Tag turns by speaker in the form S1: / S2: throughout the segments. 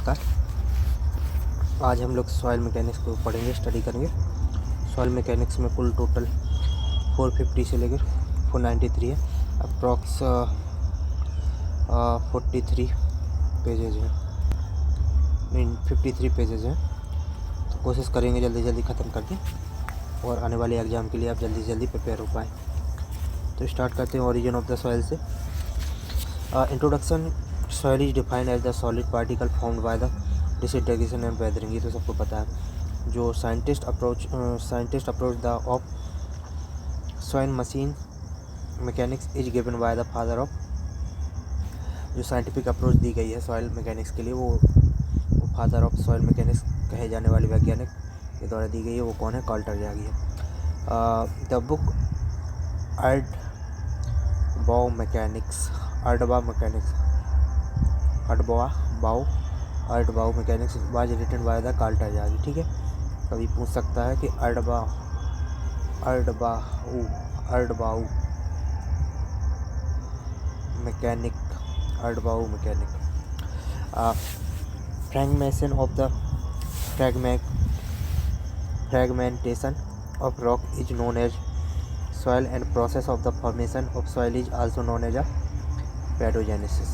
S1: नमस्कार। आज हम लोग सॉइल मैकेनिक्स को पढ़ेंगे, स्टडी करेंगे। सॉइल मैकेनिक्स में कुल टोटल 450 से लेकर 493 है। अप्रॉक्स 43 पेजेज हैं, मीन 53 पेजेज हैं। तो कोशिश करेंगे जल्दी जल्दी ख़त्म कर दें और आने वाले एग्ज़ाम के लिए आप जल्दी जल्दी प्रिपेयर हो पाएँ। तो स्टार्ट करते हैं ओरिजिन ऑफ द सॉइल से। Introduction. Soil is defined as the solid particle formed by the disintegration and weathering. ये तो सबको पता है। जो scientist approach the of soil machine mechanics is given by the father of. जो scientific approach दी गई है सॉइल मैकेनिक्स के लिए, वो फादर ऑफ सॉइल मैकेनिक्स कहे जाने वाले वैज्ञानिक के द्वारा दी गई है। वो कौन है? कार्ल टरज़ागी है। द बुक अडबॉ mechanics was written by the Karl Terzaghi. ठीक है, कभी पूछ सकता है कि अडबाउ mechanic fragmentation of the fragmentation of rock is known as soil, and process of the formation of soil is also known as a pedogenesis.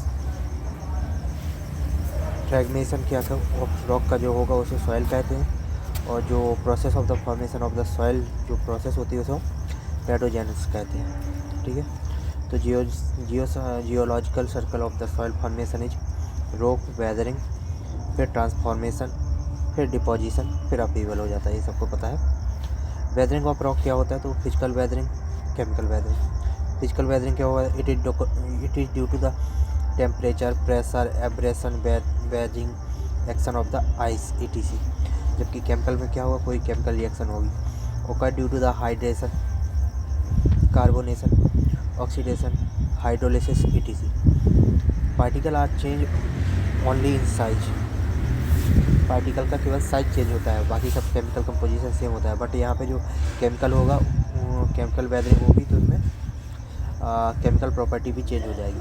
S1: फ्रैगमेशन क्या of rock का जो होगा उसे सॉइल कहते हैं, और जो process of the formation of the soil जो प्रोसेस होती है उसे पेडोजेनेसिस कहते हैं। ठीक है, तो geological circle of the soil formation is rock weathering, फिर ट्रांसफॉर्मेशन, फिर डिपोजिशन, फिर अपीवल हो जाता है। ये सबको पता है। वेदरिंग ऑफ रॉक क्या होता है? तो physical weathering, chemical weathering. Physical weathering क्या होगा? It is due to the temperature, pressure, abrasion, wedging action of the ice etc। जबकि केमिकल में क्या होगा? कोई केमिकल रिएक्शन होगी। Occur due to the hydration, carbonation, oxidation, hydrolysis etc। Particle are change only in size. Particle का केवल size change होता है, बाकी सब केमिकल कंपोजिशन सेम होता है। बट यहाँ पे जो केमिकल होगा, केमिकल वेदरिंग होगी तो इसमें केमिकल प्रॉपर्टी भी चेंज हो जाएगी।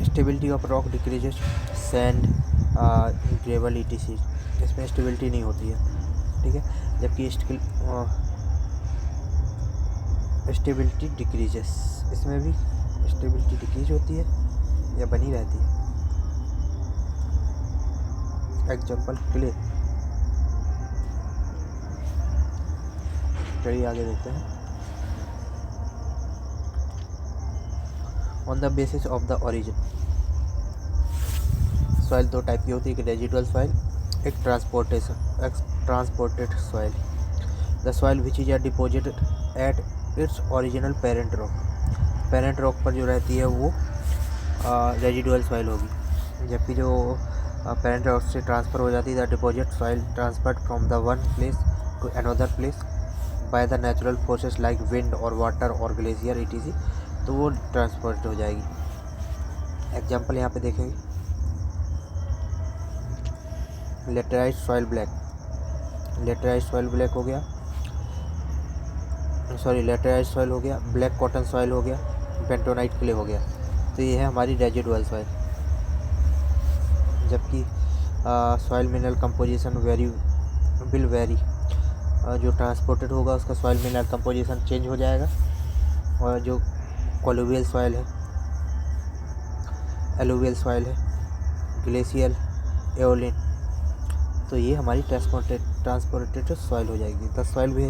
S1: Stability of rock decreases, sand, gravel etc। इसमें स्टेबिलिटी नहीं होती है। ठीक है, जबकि स्टेबिलिटी डिक्रीजेस, इसमें भी स्टेबिलिटी डिक्रीज होती है या बनी रहती है। Example clay. चलिए आगे देखते हैं। On the basis of the origin. Soil दो टाइप की होती है, एक रेजिडुअल सॉइल, एक transported soil. The soil which is deposited at its original parent rock. Parent rock पर जो रहती है वो रेजिडुअल सॉइल होगी, जबकि जो पेरेंट रॉक से ट्रांसफ़र हो जाती है the deposit soil transferred from the one place to another place by the natural forces like wind और वाटर और ग्लेशियर etc। तो वो ट्रांसफर्ड हो जाएगी। एग्जाम्पल यहाँ पे देखेंगे। Laterite soil black, laterite soil black हो गया, लेटराइट सॉइल हो गया, ब्लैक कॉटन सॉइल हो गया, बेंटोनाइट क्ले हो गया। तो ये है हमारी रेजिडुअल सॉइल। जबकि soil mineral composition will very. जो ट्रांसपोर्टेड होगा उसका सॉइल मिनरल कंपोजिशन चेंज हो जाएगा। और जो कोलुवियल सॉइल है, एलुवियल सॉइल है, ग्लेशियल, एओलिन, तो ये हमारी ट्रांसपोर्टेड सॉइल हो जाएगी। द सॉइल भी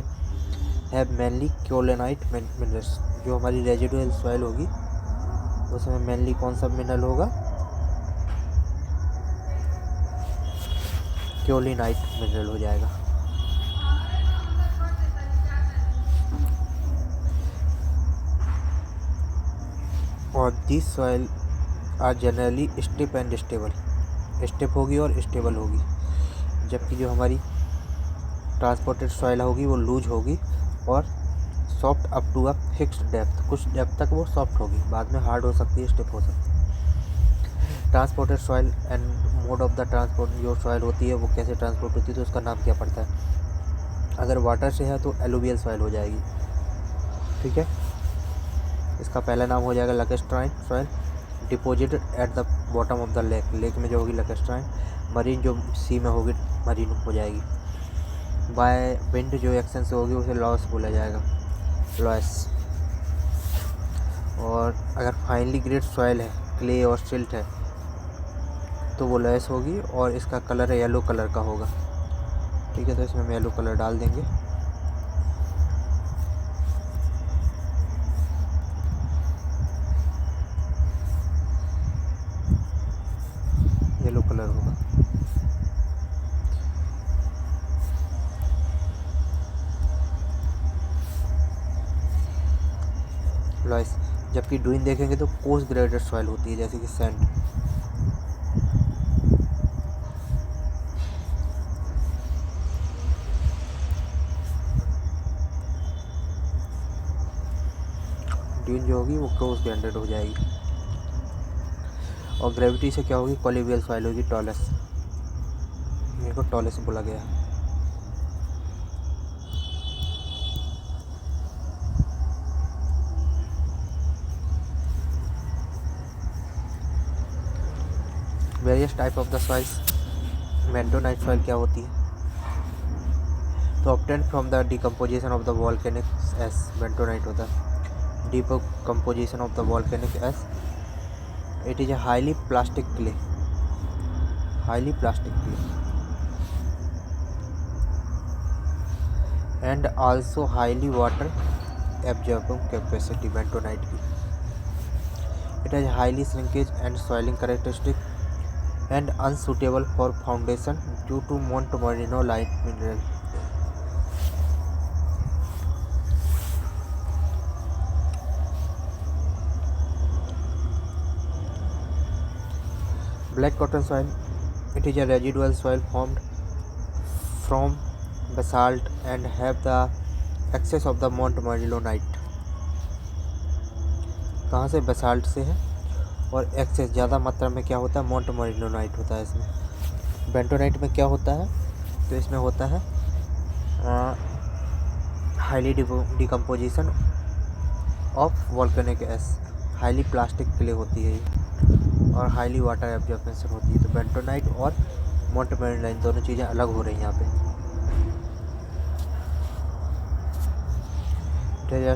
S1: है मेनली क्योलेनाइट मिनरल्स। जो हमारी रेजिडुअल सॉइल होगी उसमें मेनली कौन सा मिनरल होगा? क्योलिनाइट मिनरल हो जाएगा। और this soil are generally stiff and stable. Stiff होगी और स्टेबल होगी, जबकि जो हमारी ट्रांसपोर्टेड सॉइल होगी वो लूज होगी और soft up to a fixed depth. कुछ डेप्थ तक वो सॉफ्ट होगी, बाद में हार्ड हो सकती है, स्टिफ हो सकती है। Transported soil and mode of the transport. जो सॉइल होती है वो कैसे ट्रांसपोर्ट होती है तो उसका नाम क्या पड़ता है? अगर वाटर से है तो एलुवियल सॉइल हो जाएगी। ठीक है, इसका पहला नाम हो जाएगा lacustrine soil, deposited at the bottom of the lake, lake में जो होगी लैक्रेस्टाइन, मरीन जो सी में होगी मरीन हो जाएगी। बाय विंड जो एक्शन से होगी उसे लॉस बोला जाएगा, लॉस। और अगर फाइनली ग्रेड सॉइल है, क्ले और सिल्ट है, तो वो लॉस होगी और इसका कलर येलो कलर का होगा। ठीक है, तो इसमें हम येलो कलर डाल देंगे। येलो कलर होगा। लॉस। जबकि ड्यून देखेंगे तो कोर्स ग्रेडेड सॉइल होती है, जैसे कि सैंड। ड्यून जो होगी वो कोर्स ग्रेडेड हो जाएगी। और ग्रेविटी से क्या होगी, कॉलिवियल सॉइल होगी, टॉलस। इनको टॉलस बोला गया है। Various type of the soils. Bentonite soil क्या होती है, तो obtain from the decomposition of the volcanic ash, bentonite होता है। Decomposition of the volcanic ash, it is a highly plastic clay, highly plastic clay and also highly water absorbing capacity bentonite की। It has highly shrinkage and swelling characteristic and unsuitable for foundation due to montmorillonite mineral. Black cotton soil, it is a residual soil formed from basalt and have the excess of the montmorillonite। कहाँ से, basalt से है, और access ज़्यादा मात्रा में क्या होता है, मोंटमोरिलोनाइट होता है इसमें। बेंटोनाइट में क्या होता है, तो इसमें होता है highly decomposition of volcanic S, highly plastic clay होती है ये, और हाईली वाटर एब्जॉर्प्शन होती है। तो बेंटोनाइट और मोंटमोरिलोनाइट दोनों चीज़ें अलग हो रही हैं यहाँ पे।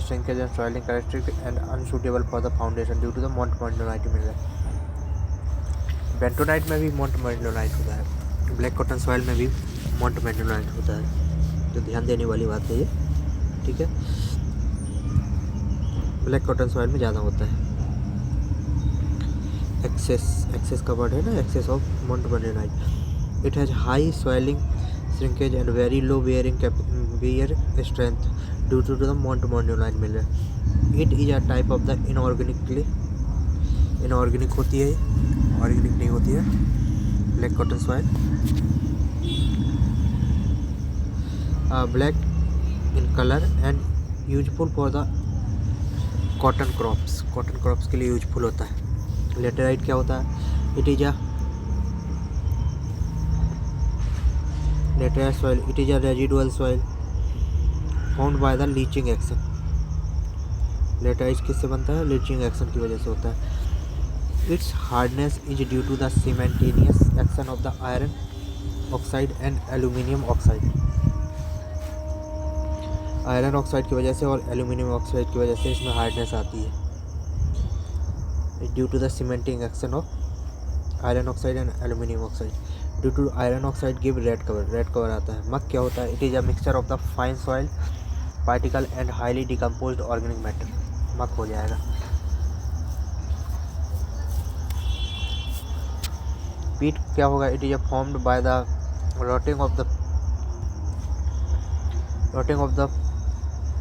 S1: Shrinkage and soiling characteristics and unsuitable for the foundation due to the montmorillonite mineral। Bentonite में भी मोंटमोरिलोनाइट होता है, ब्लैक कॉटन सॉइल में भी मोंटमोरिलोनाइट होता है, तो ध्यान देने वाली बात है ये। ठीक है, ब्लैक कॉटन सॉइल में ज़्यादा होता है। एक्सेस का वर्ड है ना, excess of montmorillonite. It has high swelling shrinkage and very low bear strength due to the montmorillonite mineral. It is a type of the inorganic clay। Inorganic होती है, organic नहीं होती है black cotton soil. Black in colour and useful for the cotton crops, cotton crops के लिए useful होता है। Laterite क्या होता है, it is a laterite soil, it is a residual soil found by the leaching action. Laterite किससे बनता है, लीचिंग एक्शन की वजह से होता है। Its hardness is due to the cementitious action of the iron oxide and aluminium oxide. Iron oxide की वजह से और एल्यूमिनियम ऑक्साइड की वजह से इसमें हार्डनेस आती है, due to the cementing action of iron oxide and aluminium oxide. Due to iron oxide give red cover, red cover आता है। मक क्या होता है, it is a mixture of the fine soil particle and highly decomposed organic matter, muck हो जाएगा। Peat क्या होगा, it is a formed by the rotting of the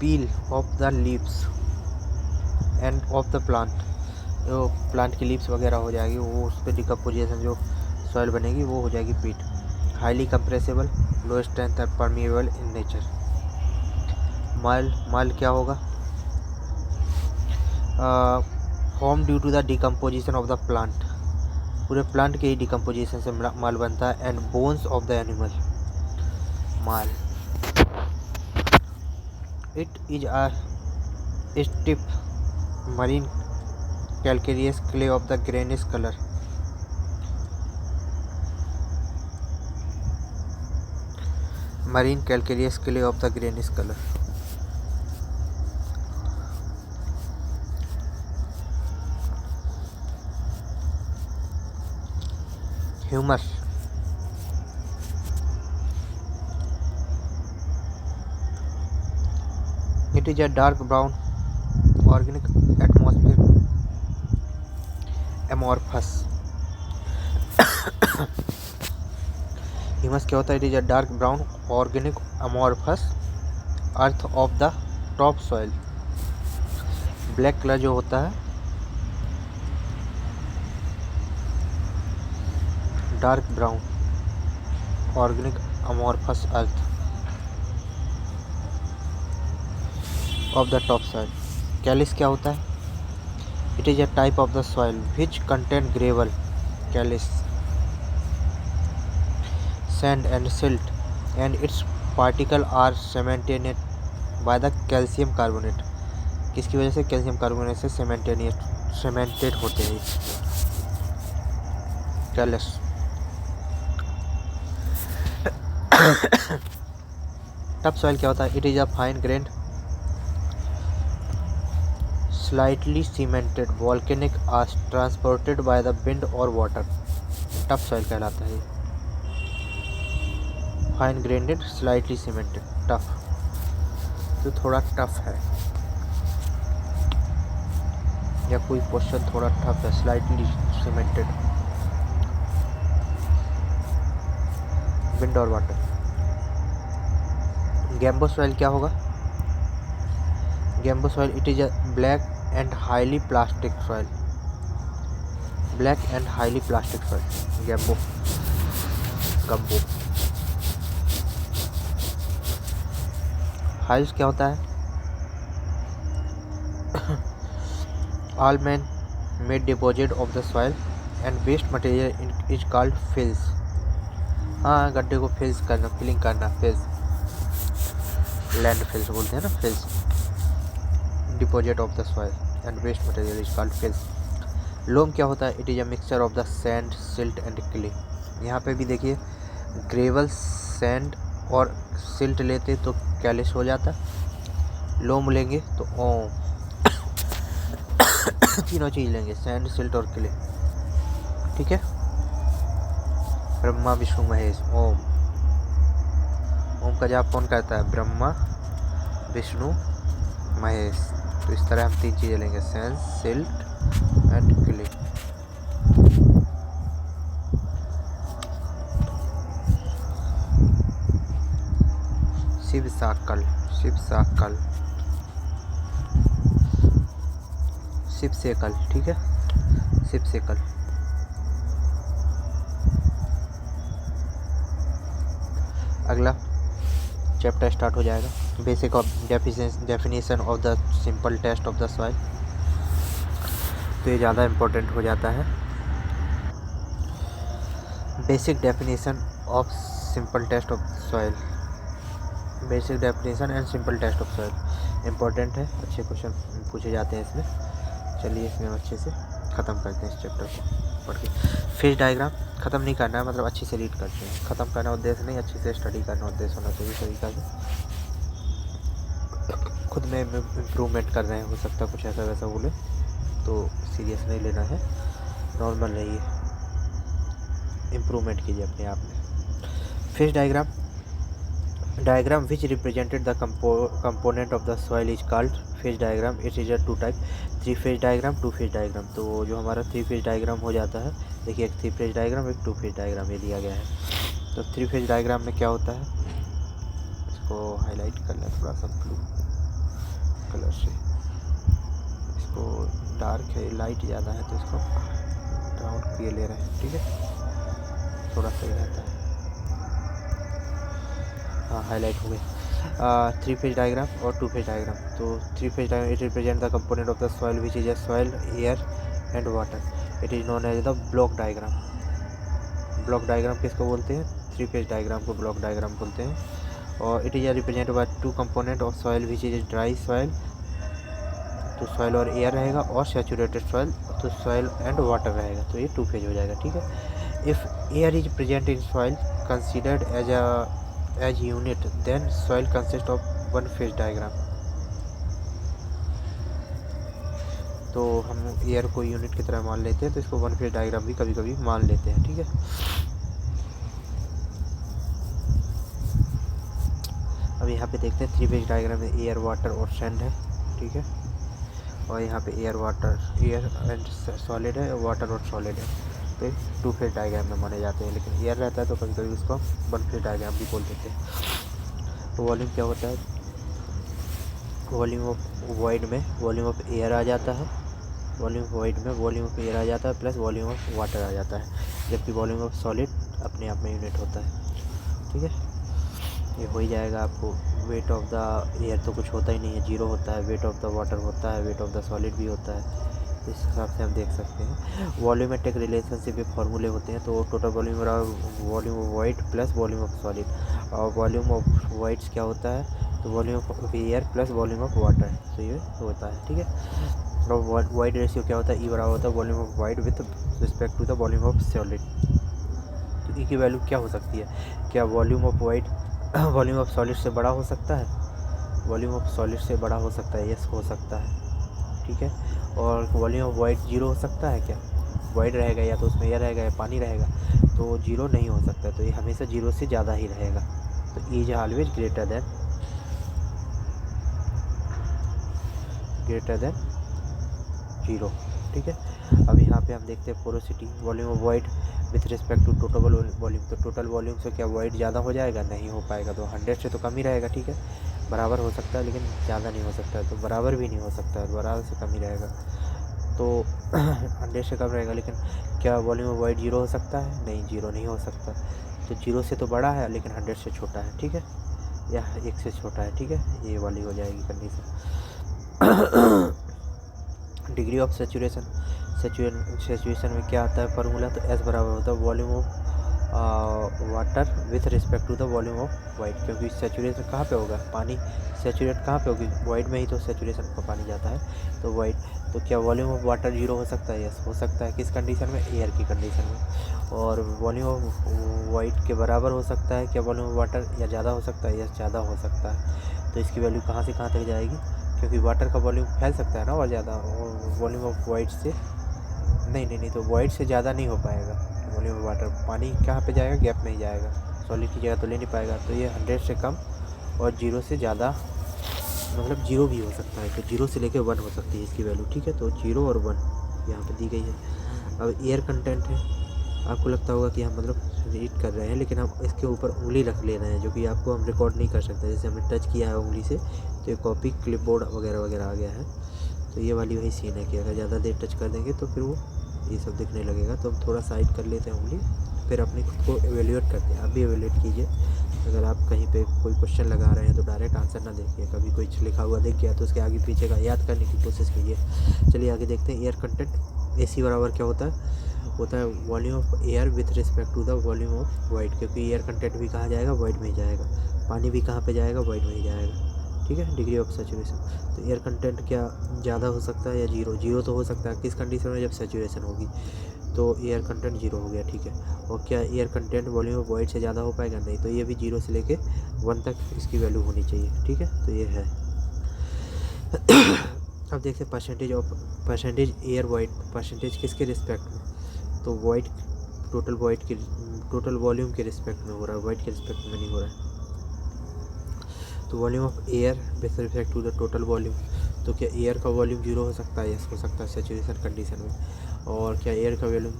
S1: peel of the leaves and of the plant। जो plant की leaves वगैरह हो जाएगी वो उस पर डिकम्पोजिशन जो सॉइल बनेगी वो हो जाएगी peat. Highly compressible, low strength और परमिएबल इन नेचर। माल क्या होगा, form due to the decomposition of the plant, पूरे प्लांट के ही डिकम्पोजिशन से माल बनता है। And bones of the animal, marl. It is a stiff marine calcareous clay of the greenish color. Marine calcareous clay of the greenish color. Humus. It is a dark brown organic atmosphere amorphous. Humus क्या होता है? It is a dark brown organic amorphous earth of the top soil. Black colour जो होता है, dark brown organic amorphous earth of the top soil. Kallis क्या होता है? It is a type of the soil which contain gravel, Kallis, sand and silt, and its particles are cemented by the calcium carbonate। किसकी वजह से? Calcium carbonate से सेमेंटेड होते हैं callus. Tough soil क्या होता है? It is a fine grand slightly cemented volcanic आश ट्रांसपोर्टेड बाय द विंड और वाटर, टफ सॉइल कहलाता है। Fine grand slightly cemented, tough, तो थोड़ा टफ है, या कोई क्वेश्चन थोड़ा टफ है। स्लाइटली सीमेंटेड, विंड और वाटर। गैम्बो सॉइल क्या होगा? गैम्बो soil it is a black and highly plastic soil, black and highly plastic soil, गैम्बो, gumbo. हाइल्स क्या होता है? All man made deposit of the soil and waste material is called फिल्स। हाँ, गड्ढे को फिल्स करना, फिलिंग करना, फिल्स, लैंड फिल्स बोलते हैं ना, fills. Deposit of the soil and waste material is called fills. Loam क्या होता है? It is a mixture of the sand, silt and clay. यहाँ पे भी देखिए, ग्रेवल, सैंड और सिल्ट लेते तो कैलिस हो जाता, लोम लेंगे तो ओम, तीनों चीज लेंगे, सैंड, सिल्ट और क्ले। ठीक है। ब्रह्मा विष्णु महेश, ओम, ओम का जाप कौन करता है? ब्रह्मा विष्णु महेश। तो इस तरह हम तीन चीजें लेंगे, सैंड, सिल्ट एंड क्ले। शिव साकल, शिव साकल, शिव सेकल, ठीक है, शिव सेकल। अगला चैप्टर स्टार्ट हो जाएगा, basic of definition of the simple test of the soil. तो ये ज़्यादा इम्पोर्टेंट हो जाता है। Basic definition of simple test of soil, basic definition and simple test of soil important है, अच्छे क्वेश्चन पूछे जाते हैं इसमें। चलिए इसमें हम अच्छे से ख़त्म करते हैं इस चैप्टर को पढ़ के। फेज डायग्राम ख़त्म नहीं करना है, मतलब अच्छे से रीड करते हैं, ख़त्म करना उद्देश्य नहीं, अच्छे से स्टडी करना उद्देश्य होना चाहिए तरीका से। खुद में इम्प्रूवमेंट कर रहे हैं, हो सकता है कुछ ऐसा वैसा बोले तो सीरियस नहीं लेना है, नॉर्मल रहिए, इम्प्रूवमेंट कीजिए अपने आप में। Phase diagram, diagram which represented the component of the soil is called phase diagram. It is a two type, three phase diagram, two phase diagram. तो जो हमारा थ्री फेज डायग्राम हो जाता है, देखिए एक थ्री फेज डायग्राम, एक to phase diagram ये दिया गया है। तो थ्री फेज डायग्राम में क्या होता है, इसको हाईलाइट कर लें थोड़ा सा ब्लू कलर से, इसको डार्क है, लाइट ज़्यादा है तो इसको डाउन किए ले रहे हैं, ठीक है, थोड़ा सही रहता है। हाँ, हाईलाइट हो गई। थ्री फेज डायग्राम और टू फेज डायग्राम। तो three phase diagram it represent the component of the soil which is a soil, air and water. It is known as the block diagram. Block diagram किसको बोलते हैं? Three phase diagram को block diagram बोलते हैं। और it is represent by two component of soil which is dry soil तो soil और air रहेगा, और सैचुरेटेड सॉइल तो सॉइल एंड वाटर रहेगा, तो ये 2 फेज हो जाएगा, ठीक है। If air is present in soil considered as unit then soil consist of 1 phase diagram. तो हम एयर को यूनिट की तरह मान लेते हैं, तो इसको 1 फेज डायग्राम भी कभी कभी मान लेते हैं, ठीक है। अब यहाँ पे देखते हैं 3 फेज डायग्राम में एयर, वाटर और सैंड है, ठीक है। और यहाँ पे एयर एंड सॉलिड है, वाटर और सॉलिड है, तो 2 फेज डायग्राम में माने जाते हैं। लेकिन एयर रहता है तो कभी कभी उसको 1 फेज डायग्राम भी बोल देते हैं। तो वॉल्यूम क्या होता है, वॉल्यूम ऑफ वॉइड में वॉल्यूम ऑफ एयर आ जाता है, वॉल्यूम ऑफ वॉइड में वॉल्यूम ऑफ एयर आ जाता है प्लस वॉल्यूम ऑफ वाटर आ जाता है, जबकि वॉल्यूम ऑफ सॉलिड अपने आप में यूनिट होता है, ठीक है। ये हो ही जाएगा आपको। वेट ऑफ द एयर तो कुछ होता ही नहीं है, 0 होता है। वेट ऑफ द वाटर होता है, वेट ऑफ द सॉलिड भी होता है। इस हिसाब से हम देख सकते हैं। वॉल्यूमेट्रिक रिलेशनशिप के फॉर्मूले होते हैं, तो total volume volume of wide plus volume of solid, और वॉल्यूम ऑफ वाइड्स क्या होता है, तो volume of air plus volume of water, तो ये होता है, ठीक है। और वाइड रेशियो क्या होता है, ई बराबर होता है volume of void with respect to the volume of solid. तो ई की वैल्यू क्या हो सकती है, क्या volume of void volume of solid से बड़ा हो सकता है, वॉल्यूम ऑफ सॉलिड से बड़ा हो सकता है, यस हो सकता है, ठीक है। और वॉल्यूम ऑफ वाइड 0 हो सकता है क्या, वाइड रहेगा या तो उसमें एयर रहेगा या पानी रहेगा, तो 0 नहीं हो सकता, तो ये हमेशा 0 से ज़्यादा ही रहेगा। तो e is always greater than 0, ठीक है। अब यहाँ पे हम देखते हैं porosity, volume of void with respect to total volume, तो टोटल वॉल्यूम से क्या वाइड ज़्यादा हो जाएगा, नहीं हो पाएगा, तो 100 से तो कम ही रहेगा, ठीक है। बराबर हो सकता है लेकिन ज़्यादा नहीं हो सकता है, तो बराबर भी नहीं हो सकता है, बराबर से कम ही रहेगा, तो 100 से कम रहेगा। लेकिन क्या वॉल्यूम ऑफ वाइड 0 हो सकता है, नहीं 0 नहीं हो सकता, तो 0 से तो बड़ा है लेकिन 100 से छोटा है, ठीक है, या 1 से छोटा है, ठीक है, ये वाली हो जाएगी कंडीशन। डिग्री ऑफ सेचुरेशन में क्या आता है फार्मूला, तो एस बराबर होता है volume of water with respect to the volume of void, क्योंकि सेचुरेशन कहाँ पे होगा, पानी सेचुरेट कहाँ पे होगी, वाइड में ही तो सेचुरेशन का पानी जाता है, तो वाइड, तो क्या वॉल्यूम ऑफ वाटर 0 हो सकता है, यस हो सकता है, किस कंडीशन में, एयर की कंडीशन में। और वॉल्यूम ऑफ वाइड के बराबर हो सकता है क्या वॉल्यूम ऑफ वाटर, या ज़्यादा हो सकता है, यस ज़्यादा हो सकता है। तो इसकी वैल्यू कहाँ से कहाँ तक जाएगी, क्योंकि वाटर का वॉल्यूम फैल सकता है ना और ज़्यादा, वॉल्यूम ऑफ वाइड से नहीं, तो वाइड से ज़्यादा नहीं हो पाएगा वॉल्यूम ऑफ वाटर, पानी कहाँ पे जाएगा, गैप में ही जाएगा, सॉलिड की जगह तो ले नहीं पाएगा, तो ये 100 से कम और 0 से ज़्यादा, मतलब 0 भी हो सकता है, तो 0 से लेकर 1 हो सकती है इसकी वैल्यू, ठीक है। तो 0 और 1 यहाँ पे दी गई है। अब एयर कंटेंट है, आपको लगता होगा कि हम मतलब रीड कर रहे हैं, लेकिन हम इसके ऊपर उंगली रख ले रहे हैं, जो कि आपको हम रिकॉर्ड नहीं कर सकते, जैसे हमने टच किया है उंगली से तो ये कॉपी क्लिपबोर्ड वगैरह वगैरह आ गया है, तो ये वाली वही सीन है कि अगर ज़्यादा देर टच कर देंगे तो फिर वो ये सब दिखने लगेगा। तो हम थोड़ा साइड कर लेते हैं उंगली, फिर अपने खुद को एवेल्यूएट करते हैं। आप भी एवेल्यूएट कीजिए, अगर आप कहीं पे कोई क्वेश्चन लगा रहे हैं तो डायरेक्ट आंसर ना देखिए, कभी कुछ लिखा हुआ दिख गया तो उसके आगे पीछे का याद करने की कोशिश कीजिए। चलिए आगे देखते हैं। एयर कंटेंट ए सी बराबर क्या होता है volume of air with respect to the volume of void, क्योंकि एयर कंटेंट भी कहाँ जाएगा, वाइड में ही जाएगा, पानी भी कहाँ पे जाएगा, वाइड में ही जाएगा, ठीक है। डिग्री ऑफ सेचुरेशन, तो एयर कंटेंट क्या ज़्यादा हो सकता है या 0 तो हो सकता है, किस कंडीशन में, जब सेचुरेशन होगी, तो एयर कंटेंट 0 हो गया, ठीक है। और क्या air content volume of wide से ज़्यादा हो पाएगा, नहीं, तो ये भी 0 से लेके 1 तक इसकी वैल्यू होनी चाहिए, ठीक है, तो ये है। अब देखते हैं परसेंटेज एयर वाइड, परसेंटेज किसके रिस्पेक्ट में, तो वाइड टोटल वॉल्यूम के रिस्पेक्ट में हो रहा है, वाइड के रिस्पेक्ट में नहीं हो रहा है। तो volume of air with respect to the total volume, तो क्या एयर का वॉल्यूम 0 हो सकता है, यस हो सकता है सेचुरेशन कंडीशन में। और क्या एयर का वॉल्यूम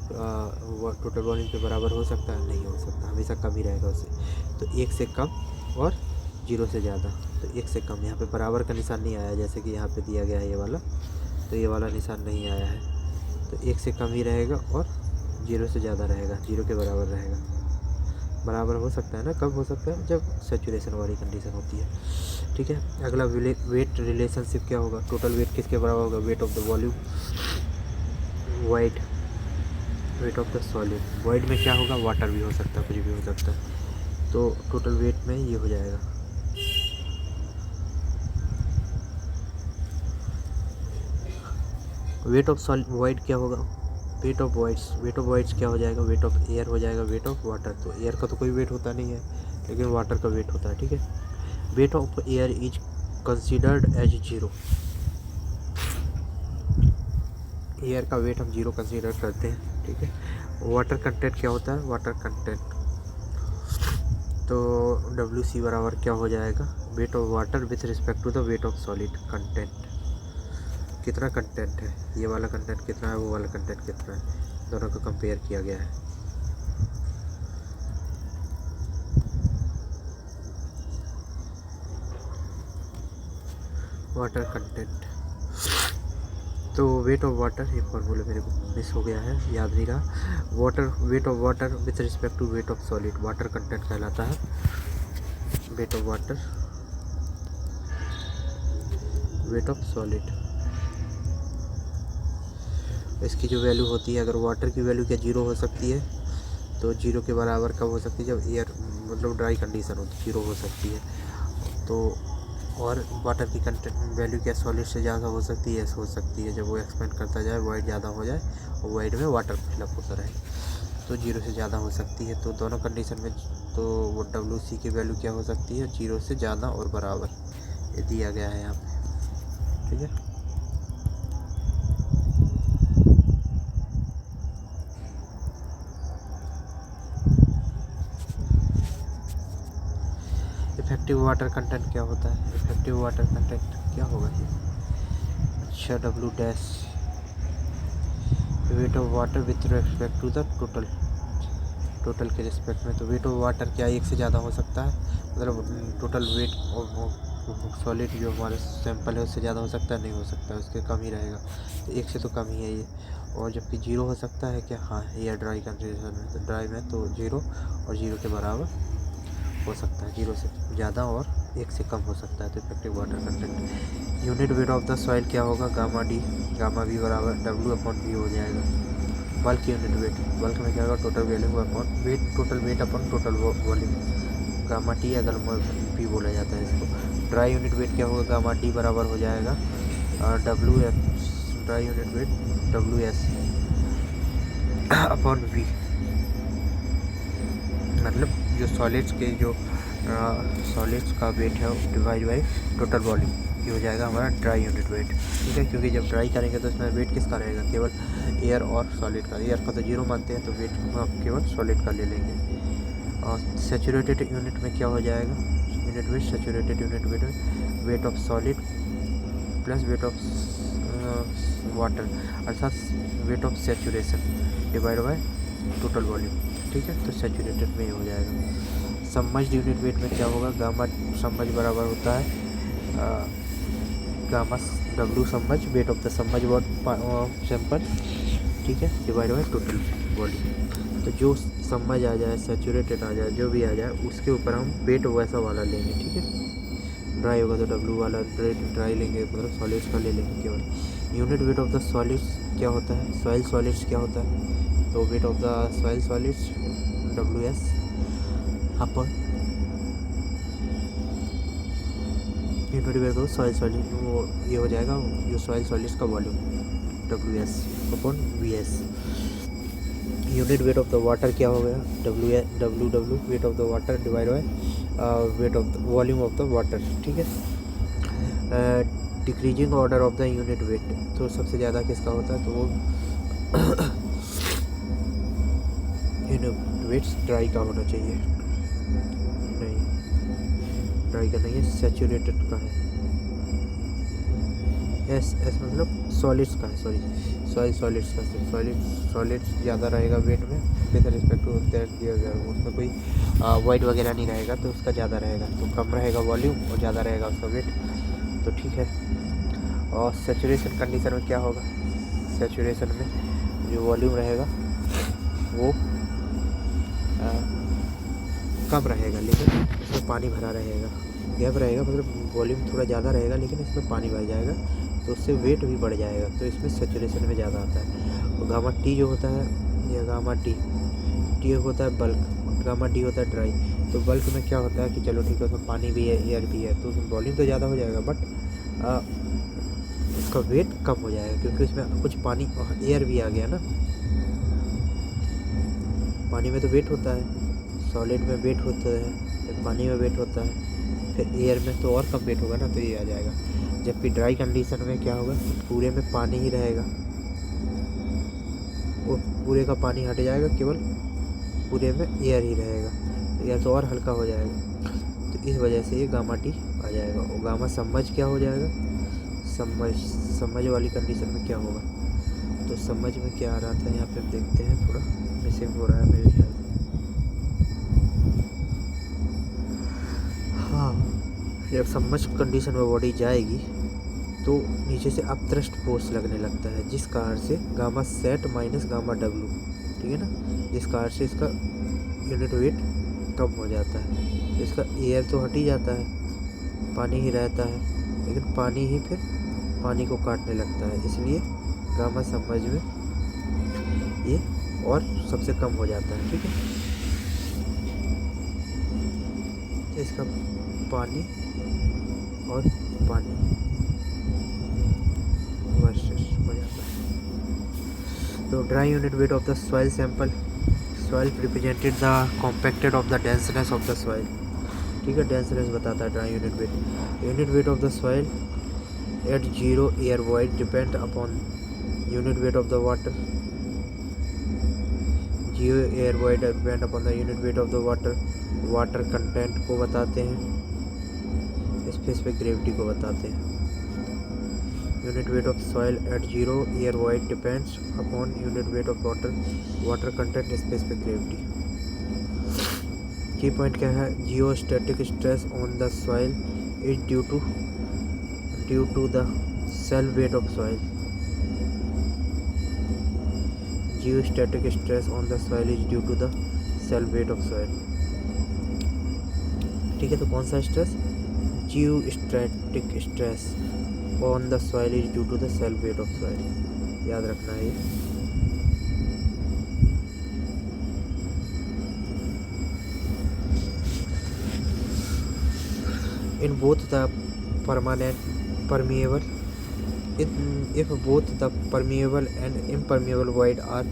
S1: टोटल वॉल्यूम के बराबर हो सकता है, नहीं हो सकता, हमेशा कम ही रहेगा उससे। तो 1 से कम और 0 से ज़्यादा, तो 1 से कम, यहाँ पे बराबर का निशान नहीं आया जैसे कि यहाँ पे दिया गया है ये वाला, तो ये वाला निशान नहीं आया है, तो 1 से कम ही रहेगा और 0 से ज़्यादा रहेगा, 0 के बराबर रहेगा। बराबर हो सकता है ना, कब हो सकता है, जब सेचुरेशन वाली कंडीशन होती है, ठीक है। अगला वेट रिलेशनशिप क्या होगा, टोटल वेट किसके बराबर होगा, wait of the volume wide wait of the solid, wide में क्या होगा, वाटर भी हो सकता है, कुछ भी हो सकता है, तो टोटल वेट में ये हो जाएगा वेट ऑफ सॉलिड वॉइड क्या होगा, वेट ऑफ वॉइड्स क्या हो जाएगा, वेट ऑफ एयर हो जाएगा, वेट ऑफ वाटर। तो एयर का तो कोई वेट होता नहीं है, लेकिन वाटर का वेट होता है, ठीक है। Weight of air is considered as 0, air का वेट हम 0 कंसीडर करते हैं, ठीक है। वाटर कंटेंट क्या होता है, वाटर कंटेंट, तो WC बराबर क्या हो जाएगा, weight of water with respect to the weight of solid content. कितना कंटेंट है, ये वाला कंटेंट कितना है, वो वाला कंटेंट कितना है, दोनों को कंपेयर किया गया है। वाटर कंटेंट, तो वेट ऑफ वाटर, ये फॉर्मूला मेरे को मिस हो गया है, याद नहीं रहा। Water, weight of water with respect to weight of solid, water content कहलाता है। Weight of water, weight of solid, इसकी जो वैल्यू होती है, अगर वाटर की वैल्यू क्या 0 हो सकती है, तो 0 के बराबर कब हो सकती है, जब एयर मतलब ड्राई कंडीशन हो तो 0 हो सकती है। तो और वाटर की कंटेंट वैल्यू क्या सॉलिड से ज़्यादा हो सकती है, हो सकती है जब वो एक्सपेंड करता जाए, वॉइड ज़्यादा हो जाए और वॉइड में वाटर फिलअप होता रहे, तो 0 से ज़्यादा हो सकती है। तो दोनों कंडीशन में तो वो WC की वैल्यू क्या हो सकती है, 0 से ज़्यादा और बराबर, ये दिया गया है यहाँ पे, ठीक है। इफेक्टिव वाटर कंटेंट क्या होता है, इफेक्टिव वाटर कंटेंट क्या होगा ये, अच्छा W dash, weight of water with respect to the total के रिस्पेक्ट में। तो वेट ऑफ वाटर क्या 1 से ज़्यादा हो सकता है, मतलब टोटल वेट ऑफ सॉलिड जो हमारा सैंपल है उससे ज़्यादा हो सकता है, नहीं हो सकता है, उसके कम ही रहेगा, तो 1 से तो कम ही है ये। और जबकि 0 हो सकता है क्या, हाँ, एयर ड्राई कंडीशन में, तो ड्राई में तो 0 और 0 के बराबर हो सकता है, 0 से ज़्यादा और 1 से कम हो सकता है। तो effective water content, unit weight of the soil क्या होगा, गामा डी, गामा V बराबर W/V हो जाएगा। बल्क यूनिट वेट, बल्क में क्या होगा, total volume upon weight, total weight upon total volume, gamma T या गामा V बोला जाता है इसको। ड्राई यूनिट वेट क्या होगा, गामा D बराबर हो जाएगा WS, dry unit wait WS upon V, मतलब जो सॉलिड्स के जो सॉलिड्स का वेट है डिवाइड बाई टोटल वॉल्यूम, ये हो जाएगा हमारा ड्राई यूनिट वेट, ठीक है। क्योंकि जब ड्राई करेंगे तो इसमें वेट किसका रहेगा, केवल एयर और सॉलिड का, एयर का तो 0 मानते हैं, तो वेट हम केवल सॉलिड का ले लेंगे। और सैचुरेटेड यूनिट में क्या हो जाएगा, unit weight, saturated unit weight में weight of solid plus weight of water, अर्थात weight of saturation divide by total volume, ठीक है। तो सैचुरेटेड में ये हो जाएगा। सबमर्ज्ड यूनिट वेट में क्या होगा, गामा सबमर्ज बराबर होता है gamma W submerge, wait of the submerge sample, ठीक है, डिवाइड बाई टोटल वॉल्यूम। तो जो सबमर्ज आ जाए, सैचुरेटेड आ जाए, जो भी आ जाए, उसके ऊपर हम वेट वैसा वाला लेंगे, ठीक है। ड्राई होगा तो W वाला ड्राई लेंगे, मतलब सॉलिड्स का ले लेंगे केवल। Unit weight of the solids क्या होता है, सॉइल सॉलिड्स क्या होता है, तो weight of the soil solids WS upon unit weight of soil solid, वो ये हो जाएगा जो सॉइल सॉलिड्स का volume WS upon VS। Unit weight of the water क्या हो गया, W wait of the water divide by weight of the volume of the water, ठीक है। Decreasing order of the unit weight, तो सबसे ज़्यादा किसका होता है, तो वो यूनिट वेट्स ड्राई का होना चाहिए, नहीं ड्राई का नहीं है, सैचुरेटेड का है, एस मतलब सॉलिड्स का है, सॉरी सॉइल सॉलिड्स का, सॉलिड्स ज़्यादा रहेगा वेट में विद रिस्पेक्ट टू दैट दिया गया, उसमें कोई वाइट वगैरह नहीं रहेगा, तो उसका ज़्यादा रहेगा, तो कम रहेगा वॉल्यूम और ज़्यादा रहेगा उसका वेट, तो ठीक है। और सैचुरेशन कंडीशन में क्या होगा, सैचुरेशन में जो वॉल्यूम रहेगा वो कम रहेगा, लेकिन इसमें पानी भरा रहेगा, गैप रहेगा, मतलब वॉल्यूम थोड़ा ज़्यादा रहेगा, लेकिन इसमें पानी भर जाएगा, तो उससे वेट भी बढ़ जाएगा, तो इसमें सैचुरेशन में ज़्यादा आता है। और गामा T जो होता है, या गामा T होता है बल्क, गामा D होता है ड्राई। तो बल्क में क्या होता है कि चलो ठीक है, उसमें पानी भी है, एयर भी है, तो उसमें वॉल्यूम तो ज़्यादा हो जाएगा, बट उसका वेट कम हो जाएगा, क्योंकि उसमें कुछ पानी एयर भी आ गया ना। पानी में तो वेट होता है, सॉलिड में वेट होता है, फिर पानी में वेट होता है, फिर एयर में तो और कम वेट होगा ना, तो ये आ जाएगा। जबकि ड्राई कंडीशन में क्या होगा, पूरे में पानी ही रहेगा, वो पूरे का पानी हट जाएगा, केवल पूरे में एयर ही रहेगा, तो एयर तो और हल्का हो जाएगा। तो इस वजह से ये गामा टी आ जाएगा। और गामा सबमर्ज क्या हो जाएगा, सबमर्ज वाली कंडीशन में क्या होगा, तो समझ में क्या आ रहा था यहाँ पे हम देखते हैं, थोड़ा मिसिंग हो रहा है मेरे ख्याल से। हाँ, जब सबमर्ज कंडीशन में बॉडी जाएगी तो नीचे से अपथ्रस्ट फोर्स लगने लगता है, जिस कारण से gamma sat minus gamma W, ठीक है ना, जिस कारण से इसका यूनिट वेट कम हो जाता है। इसका एयर तो हट ही जाता है, पानी ही रहता है, लेकिन पानी ही फिर पानी को काटने लगता है, इसलिए गामा सबमर्ज में ये और सबसे कम हो जाता है। ठीक है, तो इसका पानी और पानी वर्सेस हो जाता है। तो dry unit weight of the soil sample, soil represented the compacted of the denseness of the soil. ठीक है, डेंसनेस बताता है dry unit weight. Unit weight of the soil at zero air void depend upon unit weight of the water. Zero air void depend upon the unit weight of the water. Water content को बताते हैं, specific gravity को बताते हैं। Unit weight of soil at zero air void depends upon unit weight of water, water content, specific gravity. Key point क्या है, geostatic stress on the soil is due to the self weight of soil. Geostatic stress on the soil is due to the self weight of soil. ठीक है, तो कौन सा stress, geostatic stress on the soil is due to the self weight of soil, याद रखना है। In both the permeable if both the permeable and impermeable void are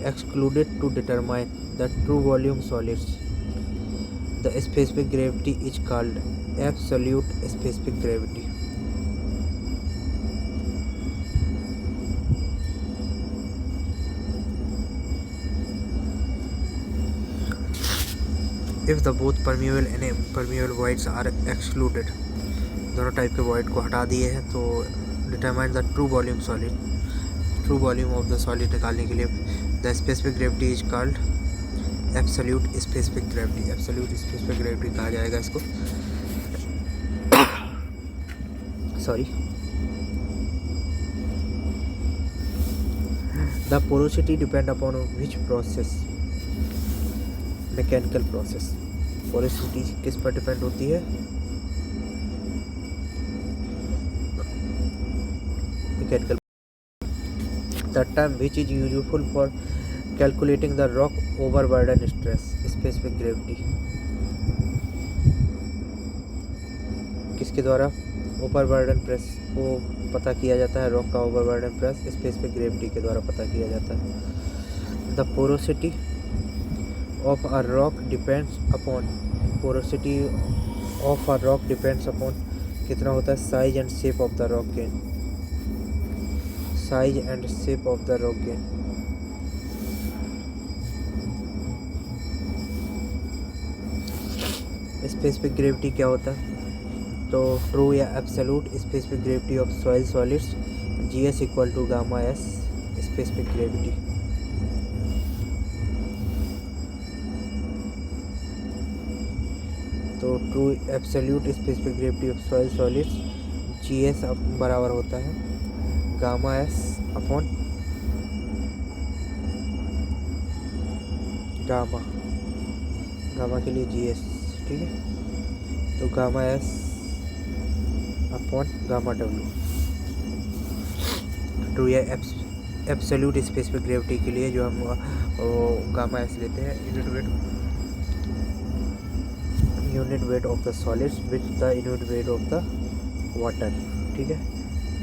S1: excluded to determine the true volume solids, the specific gravity is called absolute specific gravity. If the both permeable and impermeable voids are excluded, दोनों type के void को हटा दिए हैं, तो determine the true volume solid, true volume of the solid निकालने के लिए the specific gravity is called absolute specific gravity. absolute specific gravity कहा जाएगा इसको, sorry. The porosity depend upon which process, mechanical process. Porosity किस पर depend होती है, mechanical. The term which is useful for calculating the rock overburden stress, specific gravity. किसके द्वारा overburden press को पता किया जाता है, रॉक का ओवरबर्डन प्रेस स्पेसिफिक ग्रेविटी के द्वारा पता किया जाता है। The porosity of a rock depends upon, porosity of a rock depends upon कितना होता है, size and shape of the rock grain, size and shape of the rock grain. Specific gravity क्या होता है, तो ट्रू या absolute specific gravity of soil solids, GS equal to gamma S specific gravity. तो true absolute specific gravity of soil solids GS बराबर होता है gamma S upon gamma, gamma के लिए GS, ठीक है, तो gamma S upon gamma W। True या एब्सोल्यूट स्पेसिफिक ग्रेविटी के लिए जो हम गामा S लेते हैं, unit weight of the solids with the unit weight of the water. ठीक है,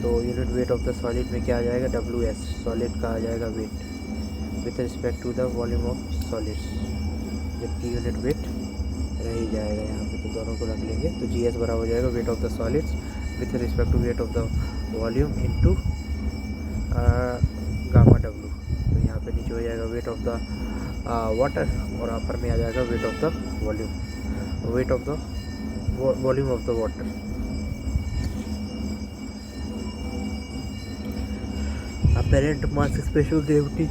S1: तो unit weight of the solid में क्या आ जाएगा, WS, सॉलिड का आ जाएगा weight with respect to the volume of solids, जबकि यूनिट वेट रह ही जाएगा यहाँ पे, तो दोनों को रख लेंगे। तो GS बराबर हो जाएगा weight of the solids with respect to weight of the volume into gamma W। तो यहाँ पे नीचे हो जाएगा वेट ऑफ द वाटर और अपर में आ जाएगा weight of the volume, weight of the volume of the water. Apparent mass special gravity,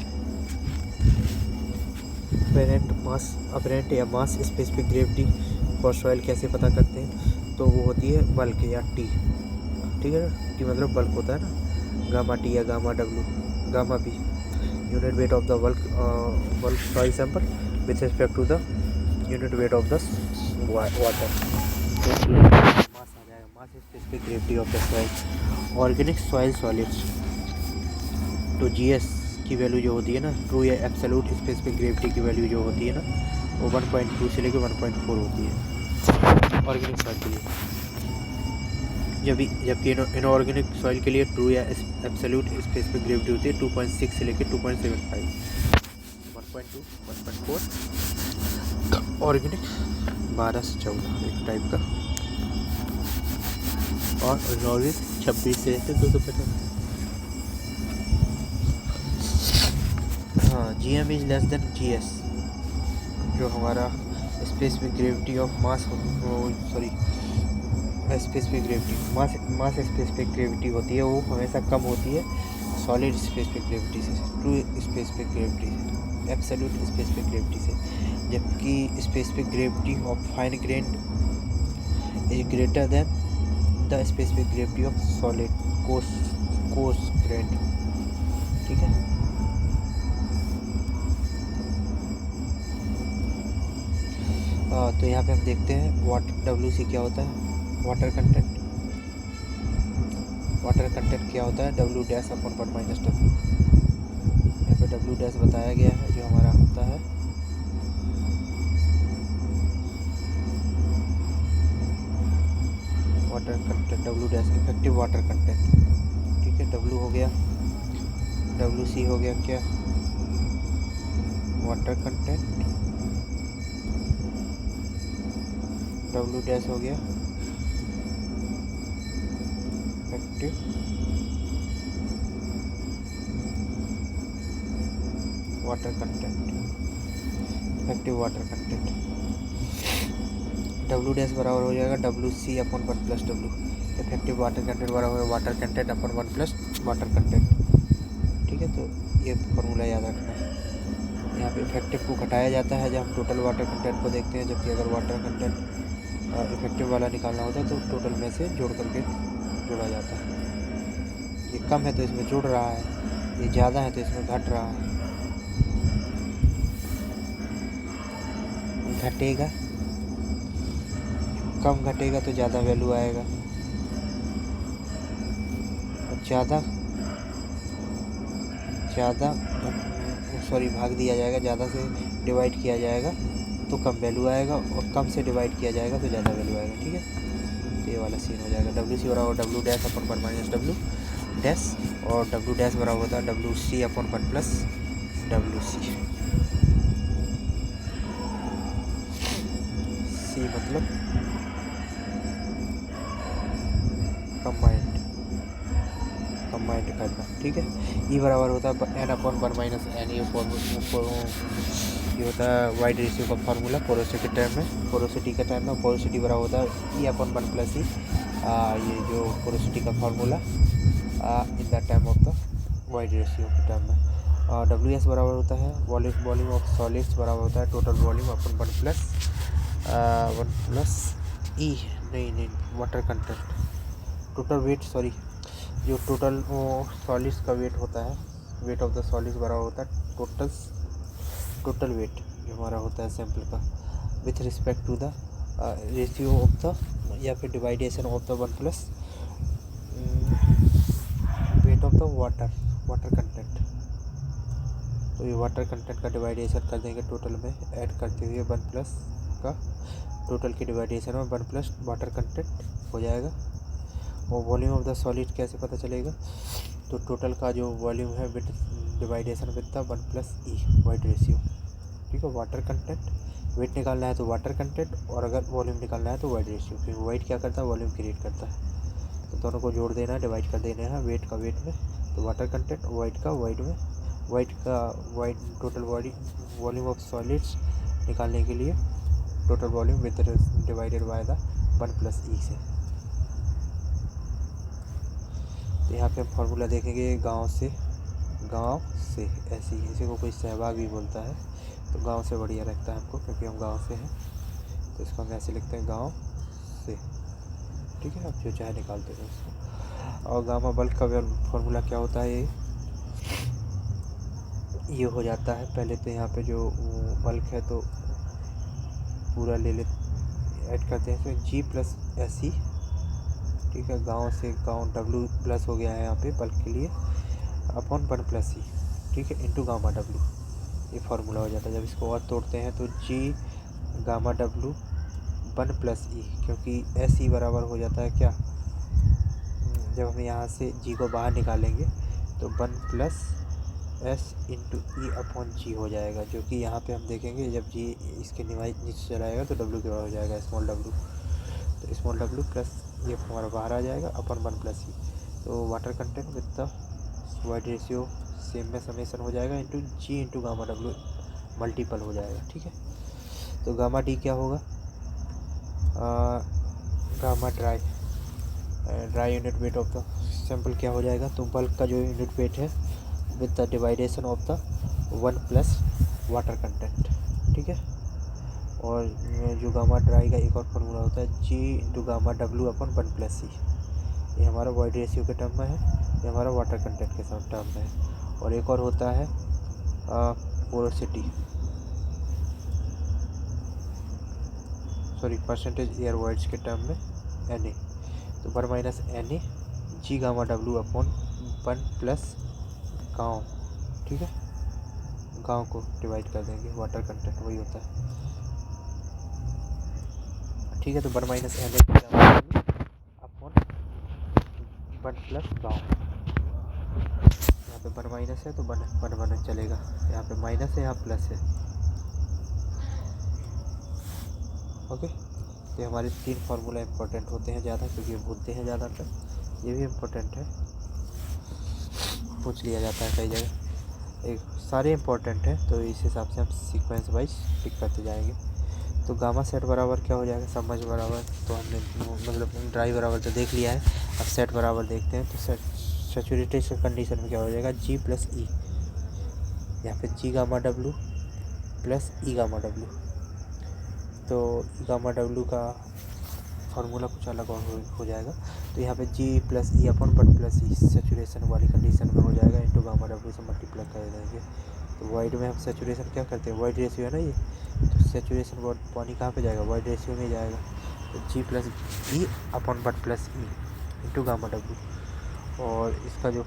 S1: apparent या mass specific gravity for soil कैसे पता करते हैं, तो वो होती है बल्क या T, ठीक है ना, T मतलब बल्क होता है ना, गामा T या gamma W, gamma B unit weight of the bulk soil sample with respect to the unit weight of the water. तो मास आ जाएगा, mass specific gravity of the soil organic soil solids. तो GS की value जो होती है ना, true या एब्सोल्यूट स्पेसिफिक ग्रेविटी की वैल्यू जो होती है ना, वो 1.2 से लेकर 1.4 होती है ऑर्गेनिक सॉइल के लिए, जबकि इनऑर्गेनिक सॉइल के लिए ट्रू या एब्सोल्यूट स्पेसिफिक ग्रेविटी होती है 2.6 से लेकर 2.75, 1.2 1.4 ऑर्गेनिक, 12 से 14 एक टाइप का, और इनऑर्गेनिक 26 से लेकर 250। हाँ, GM is less than GS, जो हमारा specific gravity of mass, sorry specific gravity mass specific gravity होती है, वो हमेशा कम होती है सॉलिड स्पेसिफिक ग्रेविटी से, ट्रू स्पेसिफिक ग्रेविटी से, एब्सोल्यूट स्पेसिफिक ग्रेविटी से, जबकि specific gravity of fine grain is greater than the specific gravity of solid coarse grain, ठीक है। तो यहाँ पे हम देखते हैं वाटर WC क्या होता है, वाटर कंटेंट क्या होता है, W dash upon 1 minus W। यहाँ पे W डैश बताया गया है, जो हमारा होता है water content, W dash effective water content, ठीक है। W हो गया, WC हो गया क्या, वाटर कंटेंट, W डैश हो गया effective water content, effective water content. W dash बराबर हो जाएगा WC upon 1 plus W, effective water content बराबर है water content upon 1 plus water content, ठीक है। तो ये फॉर्मूला याद रखना है। यहाँ पे इफेक्टिव को घटाया जाता है जब हम टोटल वाटर कंटेंट को देखते हैं, जबकि अगर वाटर कंटेंट इफेक्टिव वाला निकालना होता है तो टोटल में से जोड़ करके जोड़ा जाता है। ये कम है तो इसमें जुड़ रहा है, ये ज़्यादा है तो इसमें घट रहा है, घटेगा, कम घटेगा तो ज़्यादा वैल्यू आएगा, ज़्यादा भाग दिया जाएगा, ज़्यादा से डिवाइड किया जाएगा तो कम वैल्यू आएगा, और कम से डिवाइड किया जाएगा तो ज़्यादा वैल्यू आएगा, ठीक है। तो ये वाला सीन हो जाएगा। WC बराबर W dash upon 1 minus W dash, और W डैश बराबर होता है WC upon 1 plus WC। C मतलब कंबाइंड करना, ठीक है। E बराबर होता है N अपॉन 1 माइनस N, ये होता है वाइड रेशियो का फार्मूला पोरोसिटी के टर्म में, पोरोसिटी बराबर होता है E अपॉन 1 प्लस E, ये जो पोरोसिटी का formula in the term of the void ratio के टर्म में। WS बराबर होता है वॉल्यूम ऑफ सॉलिड्स बराबर होता है टोटल वॉल्यूम अपन 1 प्लस E, नहीं water content, total weight, sorry, जो टोटल सॉलिड्स का वेट होता है, वेट ऑफ द सॉलिड्स बराबर होता है टोटल वेट जो हमारा होता है सैंपल का with respect to the ratio of the, या फिर division of the 1 plus weight of the water content. तो ये वाटर कंटेंट का डिवाइडेशन कर देंगे टोटल में ऐड करते हुए 1 प्लस का, टोटल की डिवाइडेशन में 1 प्लस वाटर कंटेंट हो जाएगा, और वॉल्यूम ऑफ द सॉलिड कैसे पता चलेगा, तो टोटल का जो वॉल्यूम है with division with the 1+E void ratio. ठीक है, वाटर कंटेंट वेट निकालना है तो वाटर कंटेंट, और अगर वॉल्यूम निकालना है तो वाइड रेशियो, क्योंकि वाइड क्या करता है, वॉल्यूम क्रिएट करता है। तो दोनों को जोड़ देना है, डिवाइड कर देना है, वेट का वेट में, तो वाटर कंटेंट वाइड का वाइड में, wide total body volume of solids निकालने के लिए total volume with divided by the 1+E से। तो यहाँ पे हम फॉर्मूला देखेंगे गांव से ऐसे ही, इसी को कोई सहवाग भी बोलता है, तो गांव से बढ़िया लगता है हमको क्योंकि हम गांव से हैं, तो इसको हम ऐसे लिखते हैं गांव से। ठीक है, आप जो चाहे निकालते हैं उसको। और गामा बल्क का फॉर्मूला क्या होता है, ये हो जाता है, पहले तो यहाँ पे जो बल्क है तो पूरा ले ऐड करते हैं, तो G+SE। ठीक है, गांव से गांव W प्लस हो गया है यहाँ पे बल्क के लिए, अपॉन 1+E। ठीक है, इंटू गामा W, ये फार्मूला हो जाता है। जब इसको और तोड़ते हैं तो G गामा W 1+E, क्योंकि SE बराबर हो जाता है क्या, जब हम यहाँ से G को बाहर निकालेंगे तो 1+S into E upon G हो जाएगा, जो कि यहाँ पे हम देखेंगे जब G इसके नीचे चलाएगा तो W के बराबर हो जाएगा, स्मॉल w, तो स्मॉल w प्लस ये हमारा बाहर आ जाएगा अपन 1+E। तो water content with the void ratio same में समेसन हो जाएगा into G into gamma W multiple हो जाएगा। ठीक है, तो गामा D क्या होगा, gamma dry unit weight of the sample क्या हो जाएगा, तो बल्क का जो यूनिट वेट है with the division of the 1+ water content. ठीक है, और जो गामा ड्राई का एक और फार्मूला होता है G इंटू गामा W अपन 1+E, ये हमारा वाइड रेशियो के टर्म में है, ये हमारा वाटर कंटेंट के साथ टर्म में है। और एक और होता है पोरोसिटी, परसेंटेज एयर वॉइड्स के टर्म में Na, तो 1 - Na G gamma W upon 1+ गाँव। ठीक है, गाँव को डिवाइड कर देंगे, वाटर कंटेंट वही होता है। ठीक है, तो 1 - Na अपॉन 1+ गाँव, यहाँ पे 1 माइनस है तो 1 चलेगा, यहाँ पे माइनस है, यहाँ प्लस है। ओके, तो हमारे 3 फार्मूला इंपॉर्टेंट होते हैं ज़्यादा, क्योंकि ये भूलते हैं ज़्यादातर, ये भी इम्पोर्टेंट है, पूछ लिया जाता है कई जगह, एक सारे इम्पोर्टेंट हैं, तो इस हिसाब से हम सीक्वेंस वाइज टिक करते जाएंगे। तो गामा सेट बराबर क्या हो जाएगा, समझ बराबर, तो हमने मतलब ड्राई बराबर तो देख लिया है, अब सेट बराबर देखते हैं। तो सैचुरेटेड कंडीशन में क्या हो जाएगा, G+E, यहाँ पे G gamma W plus E gamma W, तो गामा W का फार्मूला कुछ अलग और हो जाएगा, तो यहाँ पे G+E अपॉन 1+E सैचुरेशन वाली कंडीशन में हो जाएगा, इंटू गामा W से मल्टीप्लाई कर देंगे। तो वाइड में हम सैचुरेशन क्या करते हैं, वाइड रेशियो है ना ये, तो सैचुरेशन पानी कहाँ पे जाएगा, वाइड रेशियो में जाएगा, तो G+E upon 1+E into gamma W, और इसका जो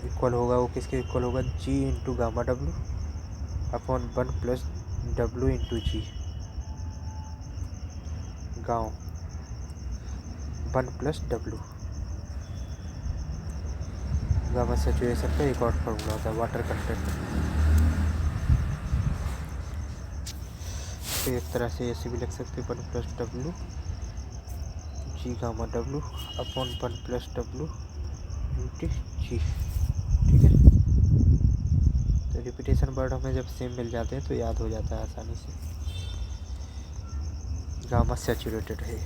S1: इक्वल होगा वो किसके इक्वल होगा, G into gamma W upon 1+W into G गाँव 1+W। गामा सैचुरेशन का एक और फार्मूला होता है, वाटर कंटेंट। तो एक तरह से ऐसे भी लिख सकते हैं, 1+W G gamma W upon 1+W into G। ठीक है, तो रिपीटेशन वर्ड हमें जब सेम मिल जाते हैं तो याद हो जाता है आसानी से। गामा सैचुरेटेड है,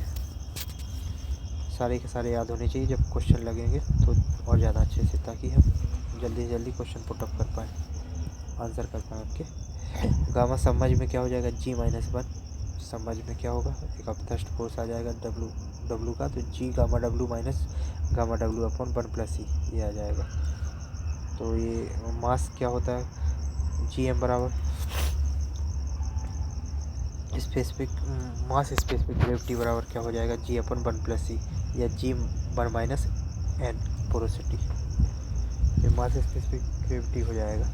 S1: सारे के सारे याद होने चाहिए जब क्वेश्चन लगेंगे तो और ज़्यादा अच्छे से, ताकि हम जल्दी से जल्दी क्वेश्चन पुटअप कर पाएँ, आंसर कर पाएँ आपके। गामा समझ में क्या हो जाएगा, G-1 समझ में क्या होगा, एक अपथस्ट फोर्स आ जाएगा W का, तो G gamma W minus gamma W upon 1+E ये आ जाएगा। तो ये मास क्या होता है, Gm बराबर स्पेसिफिक मास स्पेसिफिक ग्रेविटी बराबर क्या हो जाएगा, G अपॉन 1+E या G1 - N पोरोसिटी, ये मास स्पेसिफिक ग्रेविटी हो जाएगा।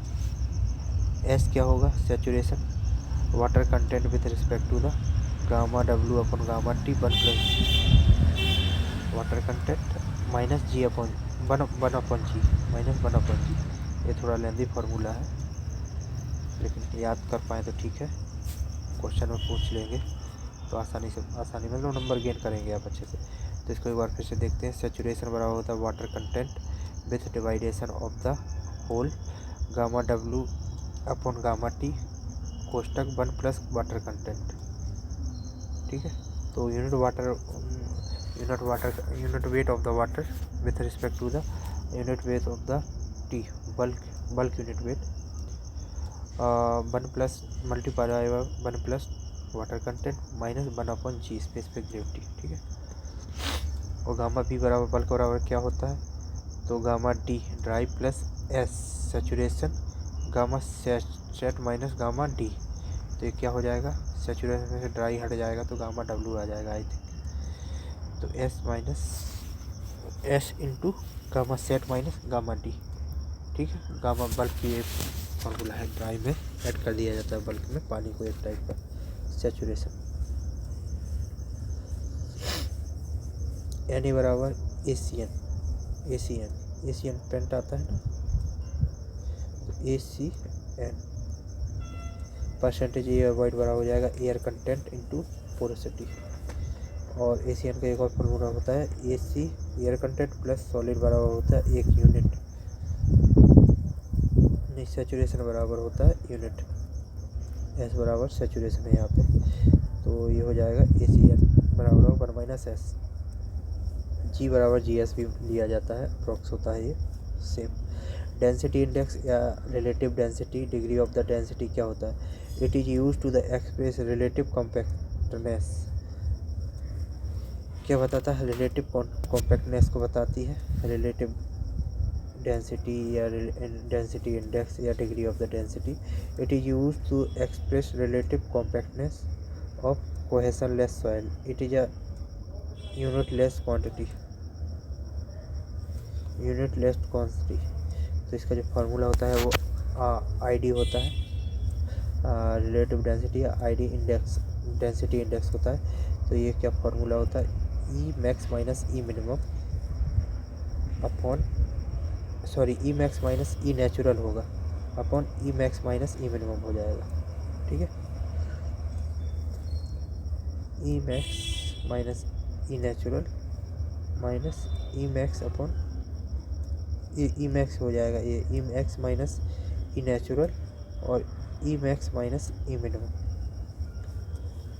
S1: S क्या होगा, saturation water content with respect to the gamma W upon gamma T 1+ water content minus G upon one upon G, minus one upon G. ये थोड़ा लेंदी formula है, लेकिन याद कर पाए तो ठीक है, क्वेश्चन में पूछ लेंगे तो आसानी मतलब नंबर गेन करेंगे आप अच्छे से। तो इसको एक बार फिर से देखते हैं। सेचुरेशन बराबर होता है water content with division of the whole gamma W upon gamma T कोष्टक 1 प्लस वाटर कंटेंट। ठीक है, तो unit weight of the water with respect to the unit weight of the T, bulk unit weight 1 plus multiply by 1 plus water content minus 1 upon G specific gravity. ठीक है, और gamma B बराबर bulk बराबर क्या होता है, तो gamma D dry plus S saturation gamma sat minus gamma D. तो ये क्या हो जाएगा, सेचुरेशन में से ड्राई हट जाएगा तो गामा डब्ल्यू आ जाएगा आई थिंक। तो S minus S into gamma sat minus gamma D. ठीक है, गामा बल्क की ये फॉर्मूला है, ड्राई में ऐड कर दिया जाता है बल्क में पानी को एक टाइप का सेचुरेशन। एन ए बराबर एसीएन पेंट आता है ना, तो ACN परसेंटेज एयर वाइट बराबर हो जाएगा एयर कंटेंट इंटू पोरोसिटी। और ACN का एक और फॉर्मूला होता है AC air content plus solid बराबर होता है 1 यूनिट, नहीं सेचुरेशन बराबर होता है यूनिट, S बराबर सेचुरेशन है यहाँ पे। तो ये हो जाएगा ACN बराबर 1 माइनस S, G बराबर GS भी लिया जाता है, अप्रॉक्स होता है ये सेम। डेंसिटी इंडेक्स या relative density, degree of the density क्या होता है, it is use to the express relative compactness. क्या बताता है, रिलेटिव कॉम्पैक्टनेस को बताती है रिलेटिव डेंसिटी या डेंसिटी इंडेक्स या degree of the density. It is use to express relative compactness of cohesionless soil. It is a unitless quantity. तो इसका जो फार्मूला होता है वो ID होता है, रिलेटिव डेंसिटी या ID इंडेक्स, डेंसिटी इंडेक्स होता है। तो ये क्या फार्मूला होता है, E max minus E minimum upon E max minus ई नेचुरल होगा upon E max minus E minimum हो जाएगा। ठीक है, ई मैक्स माइनस ई natural minus E max upon E max हो जाएगा, ये ई मैक्स माइनस ई नेचुरल और ई मैक्स माइनस ई मिनिमम।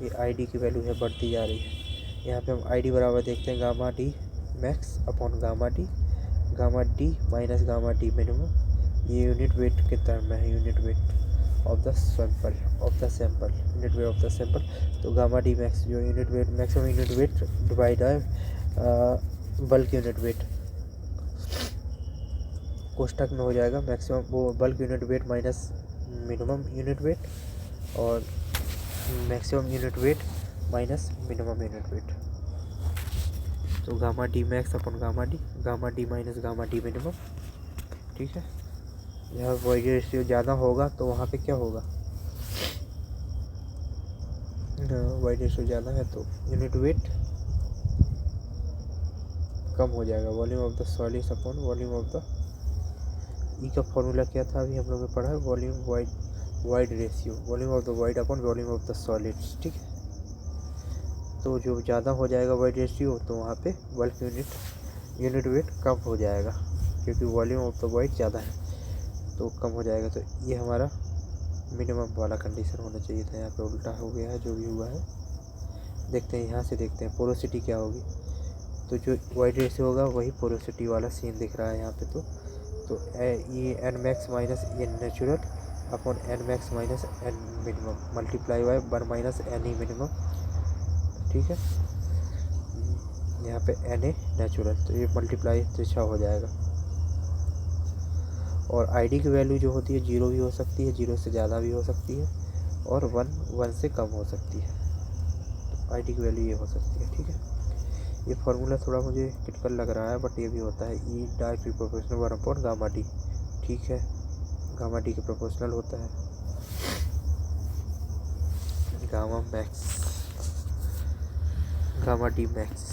S1: ये ID की वैल्यू है बढ़ती जा रही है। यहाँ पे हम ID बराबर देखते हैं gamma D max upon gamma D minus gamma D minimum. ये यूनिट वेट के टर्म में है, unit weight of the sample, unit weight of the sample. तो गामा डी मैक्स जो unit weight, maximum unit weight divide by bulk unit weight, कोष्टक में हो जाएगा मैक्सिमम वो bulk unit weight minus minimum unit weight और maximum unit weight minus minimum unit weight. तो gamma D max अपन gamma D minus gamma D minimum. ठीक है, यहाँ वॉइड रेशियो ज़्यादा होगा तो वहाँ पे क्या होगा, वॉइड रेशियो ज़्यादा है तो यूनिट वेट कम हो जाएगा, volume of the solids upon volume of the, E का फॉर्मूला क्या था अभी हम लोग ने पढ़ा है, volume void ratio, volume of the wide upon volume of the solids. ठीक है, तो जो ज़्यादा हो जाएगा वाइड रेशियो तो वहाँ पे बल्क यूनिट वेट कम हो जाएगा, क्योंकि वॉल्यूम ऑफ द वाइड ज़्यादा है तो कम हो जाएगा। तो ये हमारा मिनिमम वाला कंडीशन होना चाहिए था, यहाँ पे उल्टा हो गया है, जो भी हुआ है। देखते हैं यहाँ से, देखते हैं पोरोसिटी क्या होगी। तो जो वाइड रेशियो होगा वही पोरोसिटी वाला सीन दिख रहा है यहाँ पे। तो ये n max minus n natural upon n max minus n minimum multiply by 1 minus n e minimum. ठीक है, यहाँ पे एन ए नेचुरल, तो ये मल्टीप्लाई तो हो जाएगा। और ID की वैल्यू जो होती है 0 भी हो सकती है, 0 से ज़्यादा भी हो सकती है और 1 से कम हो सकती है। तो ID की वैल्यू ये हो सकती है। ठीक है, ये फार्मूला थोड़ा मुझे क्रिटिकल लग रहा है बट ये भी होता है, ई directly proportional 1 upon gamma D. ठीक है, गामा डी के प्रोपोर्शनल होता है गामा डी मैक्स।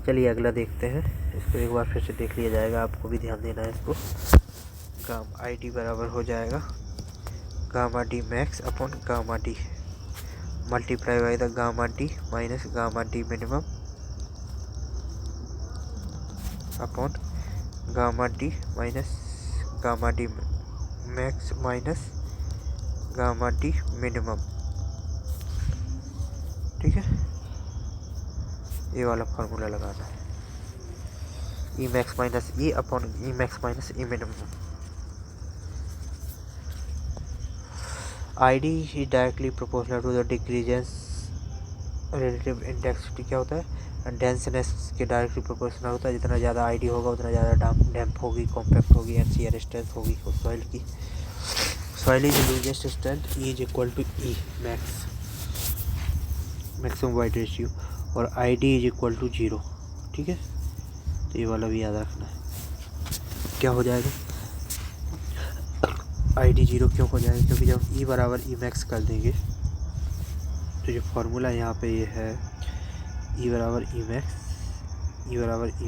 S1: चलिए अगला देखते हैं। इसको एक बार फिर से देख लिया जाएगा, आपको भी ध्यान देना है इसको। गामा आई डी बराबर हो जाएगा gamma D max upon gamma D multiply by the gamma D minus gamma D minimum upon gamma D minus gamma D max minus gamma D minimum. ठीक है, ये वाला फार्मूला लगाना है, E max minus E upon E max minus E minimum. I D is directly proportional to the decreases relative indexity. क्या होता है, डेंसनेस के डायरेक्टली प्रोपोर्शनल होता है। जितना ज़्यादा आई डी होगा उतना ज़्यादा डैम्प होगी, कॉम्पैक्ट होगी, एंड शियर स्ट्रेंथ होगी उस सॉइल की। Soil is loosest strength E is equal to E max maximum void ratio और I D is equal to 0। ठीक है, तो ये वाला भी याद रखना है। क्या हो जाएगा, आई डी 0 क्यों हो जाएगा, क्योंकि जब ई बराबर ई मैक्स कर देंगे तो जो फार्मूला यहाँ पे ये है ई बराबर ई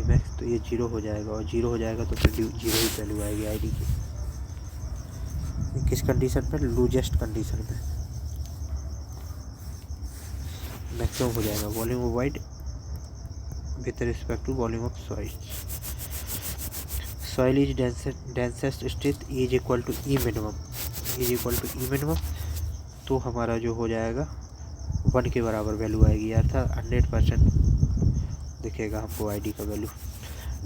S1: मैक्स, तो ये 0 हो जाएगा और 0 हो जाएगा तो फिर 0 ही वैल्यू आएगी आई डी की। किस कंडीशन पे, लूजेस्ट कंडीशन पे मैक्सिमम हो जाएगा volume of void with respect to volume of soil. Soil is densest strength E is equal to E minimum, तो हमारा जो हो जाएगा 1 के बराबर वैल्यू आएगी, अर्थात 100% दिखेगा हमको आईडी का वैल्यू।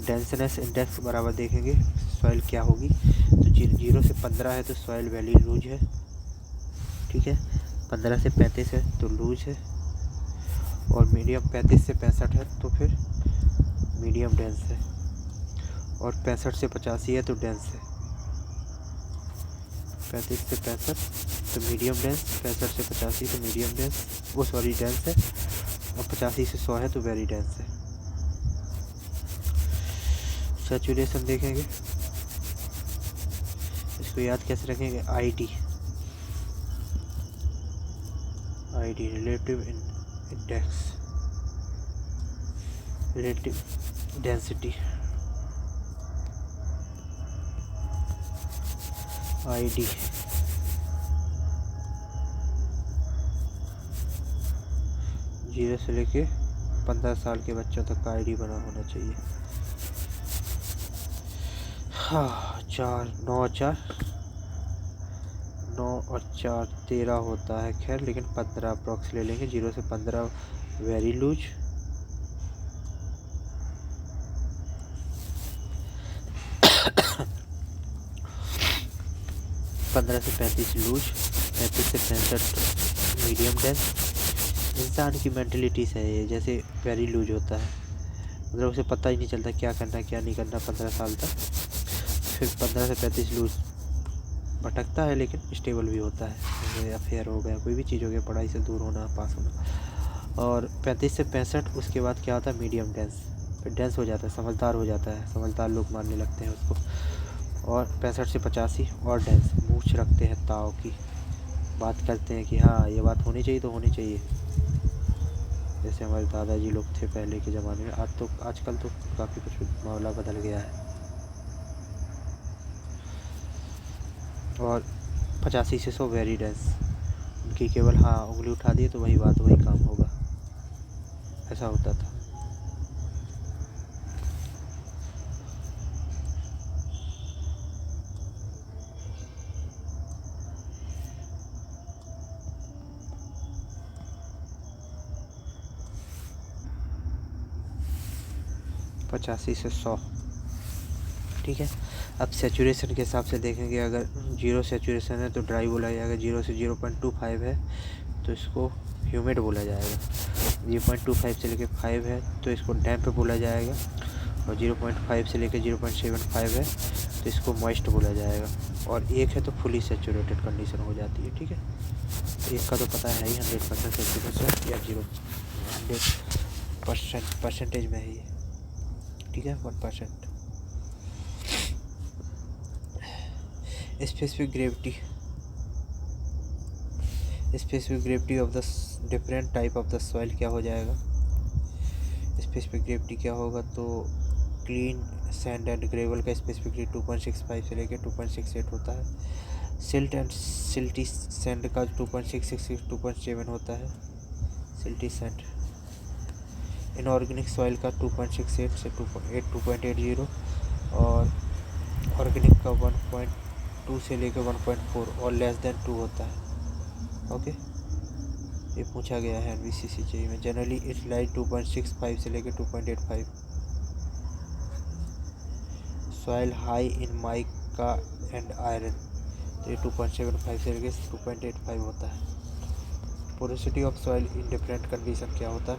S1: डेंसनेस इंडेक्स बराबर देखेंगे सॉइल क्या होगी, तो 0 से 15 है तो सॉइल वैल्यू लूज है। ठीक है, 15 से 35 है तो लूज है, और मीडियम 35 से 65 है तो फिर मीडियम डेंस है, और 65 से 85 है तो डेंस है। 35 से 65 तो मीडियम डेंस, 65 से 85 तो मीडियम डेंस, वो सॉरी डेंस है, और 85 से 100 है तो वेरी डेंस है। सैचुरेशन देखेंगे, इसको याद कैसे रखेंगे, I D relative index, relative density, I D zero से लेके 15 साल के बच्चों तक का आईडी बना होना चाहिए। हाँ, 9 और 4 13 होता है, खैर लेकिन 15 अप्रॉक्स ले लेंगे। 0 से 15 वेरी लूज, 15 से 35 लूज, 35 से 65 मीडियम डेंस। इंसान की मेंटलिटी से है ये, जैसे वेरी लूज होता है, मतलब उसे पता ही नहीं चलता क्या करना क्या नहीं करना 15 साल तक। फिर 15 से 35 लूज भटकता है लेकिन स्टेबल भी होता है, जैसे अफेयर हो गया, कोई भी चीज़ हो गया, पढ़ाई से दूर होना, पास होना। और 35 से 65 उसके बाद क्या होता है, मीडियम डेंस, फिर डेंस हो जाता है, समझदार हो जाता है, समझदार लोग मानने लगते हैं उसको। और 65 से 85 और डेंस, मूछ रखते हैं, ताव की बात करते हैं कि हाँ ये बात होनी चाहिए तो होनी चाहिए, जैसे हमारे दादाजी लोग थे पहले के ज़माने में। आजकल तो काफ़ी कुछ मामला बदल गया है। और 85 से 100 वेरी डेंस, उनकी केवल हाँ उंगली उठा दिए तो वही बात वही काम होगा, ऐसा होता था। पचासी से 100, ठीक है। अब सैचुरेशन के हिसाब से देखेंगे, अगर 0 सैचुरेशन है तो ड्राई बोला जाएगा, 0 से 0.25 है तो इसको ह्यूमिड बोला जाएगा, 0.25 से लेके 5 है तो इसको डैम्प बोला जाएगा, और 0.5 से लेके 0.75 है तो इसको मॉइस्ट बोला जाएगा, और 1 है तो फुली सैचुरेटेड कंडीशन हो जाती है। ठीक है, 1 का तो पता है ही 100% सैचुरेशन या 100% परसेंटेज में है ये, ठीक है, 1%। Specific gravity of the different type of the soil क्या हो जाएगा, स्पेसिफिक ग्रेविटी क्या होगा, तो क्लीन सैंड एंड ग्रेवल का स्पेसिफिक ग्रेविटी 2.65 से लेकर 2.68 होता है। सिल्ट एंड सिल्टी सैंड का 2.66 से 2.7 होता है, सिल्टी सैंड। इनऑर्गेनिक सॉइल का 2.68 से 2.80 और ऑर्गेनिक का 1.2 से लेकर 1.4 और लेस देन 2 होता है। ओके, ये पूछा गया है NVCCJE में। जनरली इट लाइक 2.65 से लेकर 2.85। Soil high in mica and iron, तो ये 2.75 से लेकर 2.85 होता है। Porosity of soil in different condition क्या होता है,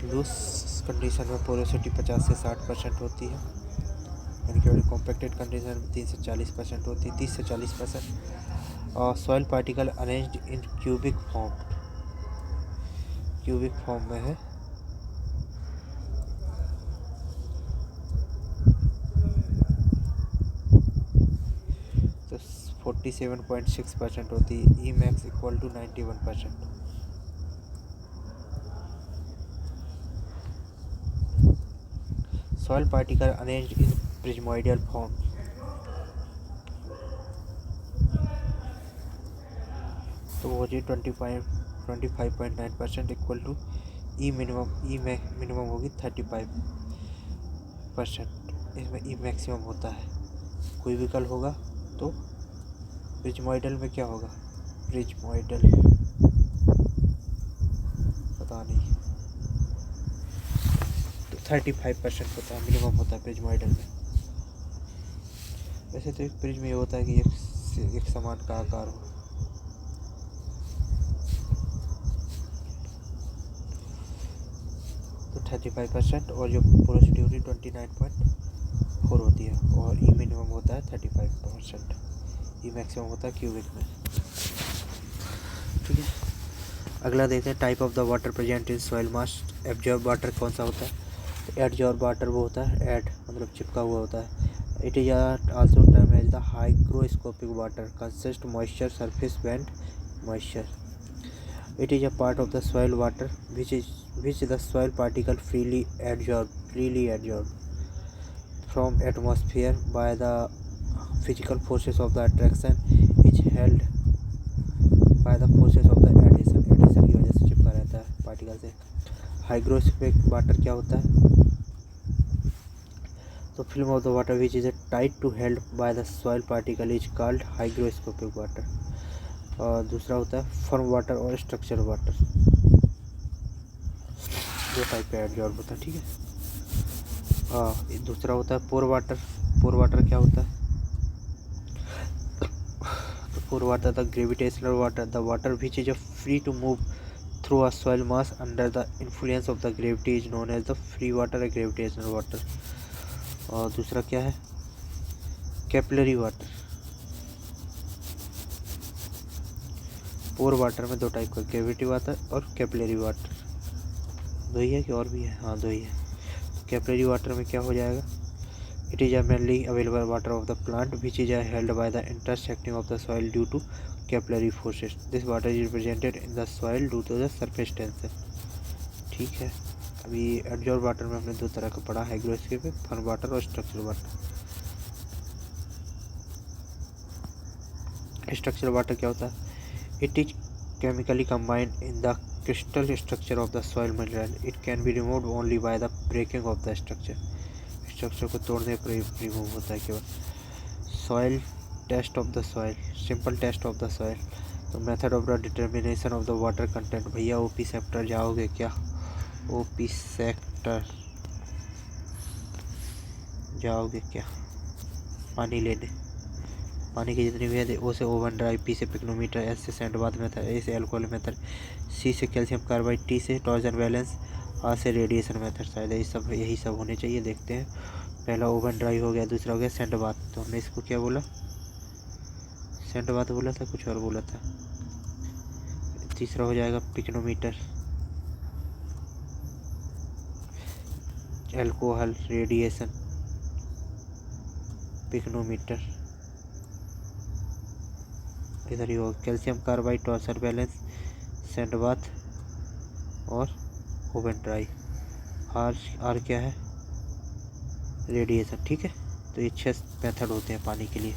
S1: लूज कंडीशन में पोरोसिटी 50 से 60% होती है, यानी कि कॉम्पैक्टेड कंडीशन में 3 से 40% होती है, 30 से 40%। और soil particle arranged in cubic form में है। तो 47.6% होती है, E max equal to 91%। Soil particle arranged in prismoidal form, तो वो जी 25.9% इक्वल टू ई मिनिमम होगी 35%। इसमें ई मैक्सिमम होता है। क्यूबिकल होगा तो प्रिज्मोइडल में क्या होगा, प्रिज्मोइडल पता नहीं, तो 35% होता है, मिनिमम होता है प्रिज्मोइडल में। वैसे तो एक प्रिज्म ये होता है कि एक समान का आकार हो। तो 35% और जो पोरोसिटी होती है 29.4 होती है, और ई मिनिमम होता है 35%, ई मैक्सिमम होता है क्यूबिक में। ठीक है, अगला देखते हैं type of the water present in soil mass. Absorb water कौन सा होता है, तो एडजॉर्ब वाटर वो होता है, एड मतलब चिपका हुआ होता है। It is also term as the hygroscopic water, consist moisture surface bend moisture. It is a part of the soil water which the soil particle freely adsorb from atmosphere by the physical forces of the attraction, is held by the forces of the adhesion की वजह से चिपका रहता है particle से। Hygroscopic water क्या होता है, तो film of the water which is tight to held by the soil particle is called hygroscopic water. और दूसरा होता है फर्म वाटर और स्ट्रक्चर वाटर, दो टाइप का एडजॉर्ब होता है। ठीक है, दूसरा होता है पोर वाटर। पोर वाटर क्या होता है, तो pore water the gravitational water, the water which is free to move through a soil mass under the influence of the gravity is known as the free water या ग्रेविटेशनल वाटर। और दूसरा क्या है, capillary water. पोर water में दो type का, cavity water और capillary water. दो ही है कि और भी है, हाँ दो ही है। तो कैपिलरी वाटर में क्या हो जाएगा, it is a mainly available water of the plant which is held by the intersecting of the soil due to capillary forces. This water is represented in the soil due to the surface tension. ठीक है, अभी adsorb water में हमने दो तरह का पढ़ा, hygroscopic firm water और स्ट्रक्चरल वाटर। स्ट्रक्चरल वाटर क्या होता है, it is chemically combined in the crystal structure of the soil mineral. It can be removed only by the breaking of the structure. Structure को तोड़ने पर remove होता है केवल। Soil test of the soil, simple test of the soil. तो method of the determination of the water content, भैया OP sector जाओगे क्या, ओपी सेक्टर जाओगे क्या पानी लेने, पानी की जितनी भी है, ओ से ओवन ड्राई, पी से पिक्नोमीटर, एस से सैंडबाथ मेथड, ए से एल्कोहल मेथड, सी से कैल्शियम कार्बाइड, टी से टॉर्जन बैलेंस, आर से रेडिएशन मेथड। शायद यही सब होने चाहिए। देखते हैं, पहला ओवन ड्राई हो गया, दूसरा हो गया सैंडबाथ। तो हमने इसको क्या बोला, सैंडबाथ बोला था, कुछ और बोला था। तीसरा हो जाएगा पिक्नोमीटर, एल्कोहल, रेडिएशन, पिक्नोमीटर। इधर ही होगा calcium carbide, torsion balance, sand bath और ओवन ड्राई। आर क्या है, रेडिएशन। ठीक है, तो ये 6 मेथड होते हैं पानी के लिए,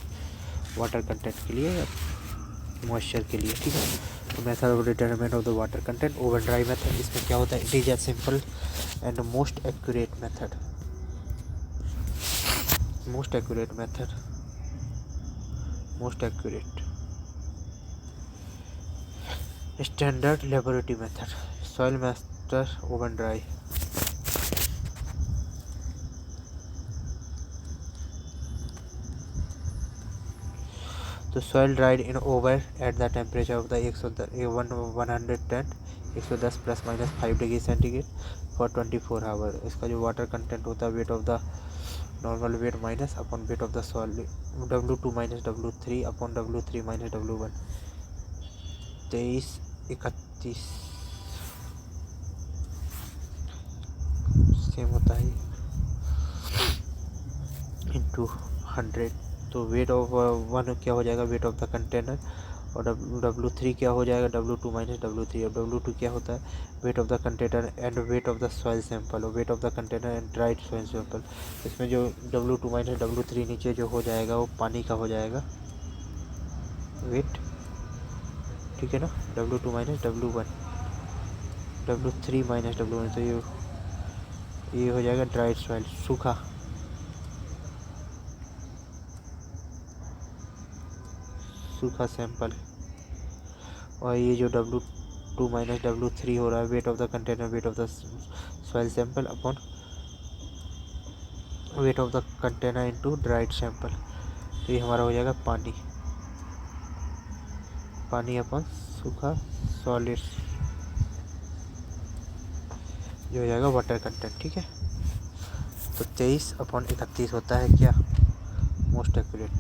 S1: वाटर कंटेंट के लिए या मॉइस्चर के लिए। ठीक है, तो method of determinant of the water content, oven dry method. इसमें क्या होता है, it is a simple and most accurate method, most accurate method, most accurate standard laboratory method, soil master, oven dry. तो soil dried in over at the temperature of the 110 110 plus minus 5 degree centigrade for 24 hour. इसका जो water content होता है, weight of the normal weight minus upon weight of the soil, W2 minus W3 upon W3 minus W1, 23 31 same होता है into 100। तो weight of 1 क्या हो जाएगा, वेट ऑफ द कंटेनर, और W3 क्या हो जाएगा, W2 माइनस W3, और W2 क्या होता है, weight of the container and weight of the soil sample, और weight of the container and dried soil sample. इसमें जो W2 माइनस W3 नीचे जो हो जाएगा वो पानी का हो जाएगा वेट। ठीक है ना, W2 minus W1, W3 minus W1, तो ये हो जाएगा ड्राइड सॉइल, सूखा, सूखा सैंपल। और ये जो W2 माइनस W3 हो रहा है, weight of the container, wait of the soil sample upon weight of the container into dried sample. तो ये हमारा हो जाएगा पानी, पानी अपन सूखा सॉलिड, जो हो जाएगा वाटर कंटेंट। ठीक है, तो 23 अपॉन 31 होता है क्या, मोस्ट एक्यूरेट।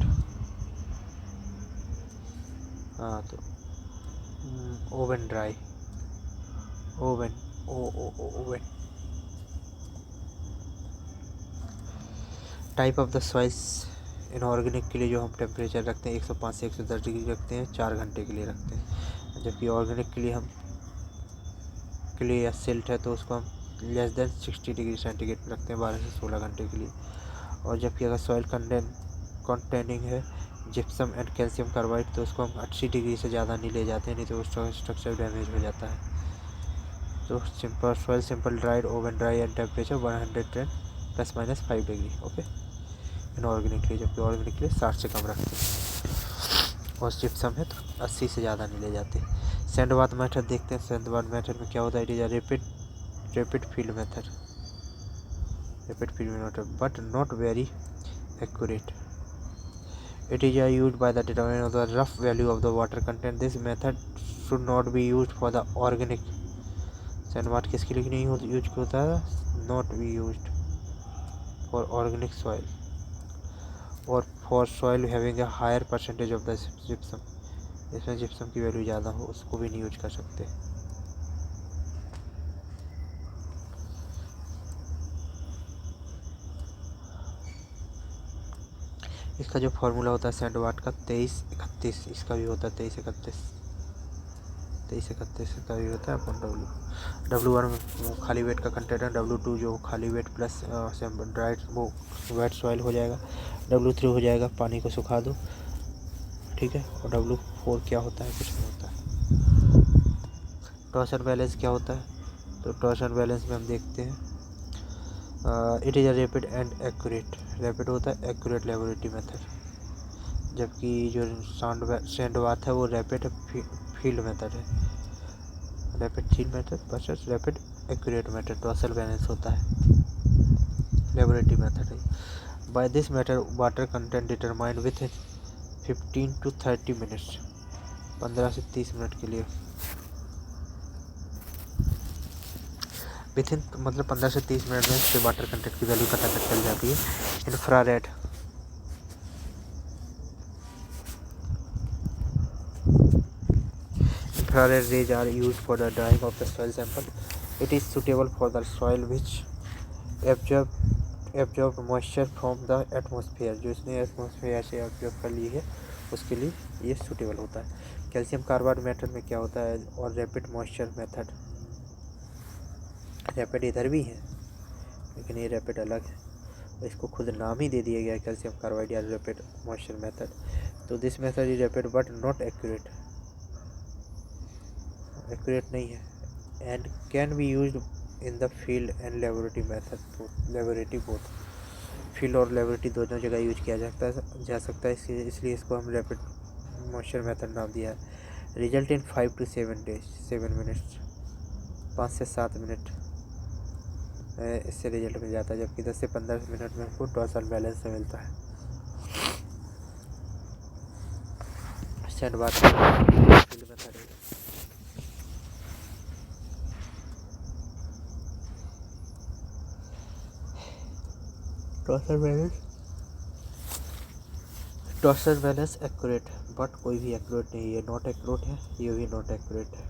S1: हाँ, तो oven dry, oven oven. Type of the soils, inorganic के लिए जो हम टेम्परेचर रखते हैं 105 से 110 डिग्री रखते हैं, 4 घंटे के लिए रखते हैं। जबकि ऑर्गेनिक के लिए हम क्ले या सिल्ट है तो उसको हम लेस देन 60 डिग्री सेंटीग्रेड में रखते हैं, 12 से 16 घंटे के लिए। और जबकि अगर सॉइल कंटेनिंग है जिप्सम एंड कैल्शियम कार्बाइड तो उसको हम 80 डिग्री से ज़्यादा नहीं ले जाते, नहीं तो उसका स्ट्रक्चर डैमेज हो जाता है। तो simple soil simple dried, oven dry and temperature 110 plus minus 5 degree. Okay, inorganic के लिए, जबकि ऑर्गेनिक के लिए 60 से कम रखते हैं। और जिप्सम है तो 80 से ज़्यादा नहीं ले जाते। सैंड बाथ मेथड देखते हैं। सैंड बाथ मेथड में क्या होता है, it is a rapid field method, rapid field method but not very accurate. It is used by the determination of the rough value of the water content. This method should not be used for the organic. Sand bath किसके लिए नहीं use होता है, not be used for organic soil और for soil having a higher percentage of the gypsum. इसमें gypsum की value ज़्यादा हो उसको भी नहीं यूज कर सकते। इसका जो फॉर्मूला होता है सैंड बाथ का 23-31, इसका भी होता है 23-31 का भी होता है अपन W1 खाली वेट का कंटेनर, W2 जो खाली वेट प्लस ड्राइड वो वेट सॉइल हो जाएगा, W3 हो जाएगा पानी को सुखा दो। ठीक है, और W4 क्या होता है, कुछ नहीं होता है। टॉर्शन बैलेंस क्या होता है, तो टॉर्शन बैलेंस में हम देखते हैं it is a rapid and accurate, rapid होता है एक्यूरेट लेबोरेटरी मेथड, जबकि जो सैंड बाथ है वो रैपिड फील्ड मेथड है, rapid field method versus rapid accurate method. Torsion balance होता है लेबोरेटरी मेथड है। By this method water content determined with 15 to 30 minutes, 15 से 30 मिनट के लिए, विथिन मतलब 15 से 30 मिनट में इससे वाटर कंटेंट की वैल्यू पता चल जाती है। Infrared, infrared rays are used for the drying of the soil sample. It is suitable for the soil which absorb moisture from the atmosphere, जो इसने एटमॉस्फेयर से एब्जॉर्ब कर ली है उसके लिए ये सुटेबल होता है। कैल्शियम कार्बाइड मेथड में क्या होता है, और रैपिड मॉइस्चर मेथड, रैपिड इधर भी है लेकिन ये रैपिड अलग है, इसको खुद नाम ही दे दिया गया है कैल्शियम कार्बाइड या रैपिड मॉइस्चर मेथड। तो this method is rapid but not accurate, accurate नहीं है, and can be used in the field and laboratory method, laboratory both, field और लेबोरेटरी दोनों जगह यूज किया जा सकता है, इसलिए इसको हम रैपिड मॉइस्चर मेथड नाम दिया है। रिजल्ट इन 5 to 7 मिनट्स, 5 से 7 मिनट इससे रिजल्ट मिल जाता है, जबकि 10 से 15 मिनट में हमको टॉर्सल बैलेंस से मिलता है। बात फील्ड मेथड है। टॉर्सल बैलेंस एक्यूरेट, बट कोई भी एक्यूरेट नहीं है, नॉट एक्यूरेट है, ये भी नॉट एक्यूरेट है।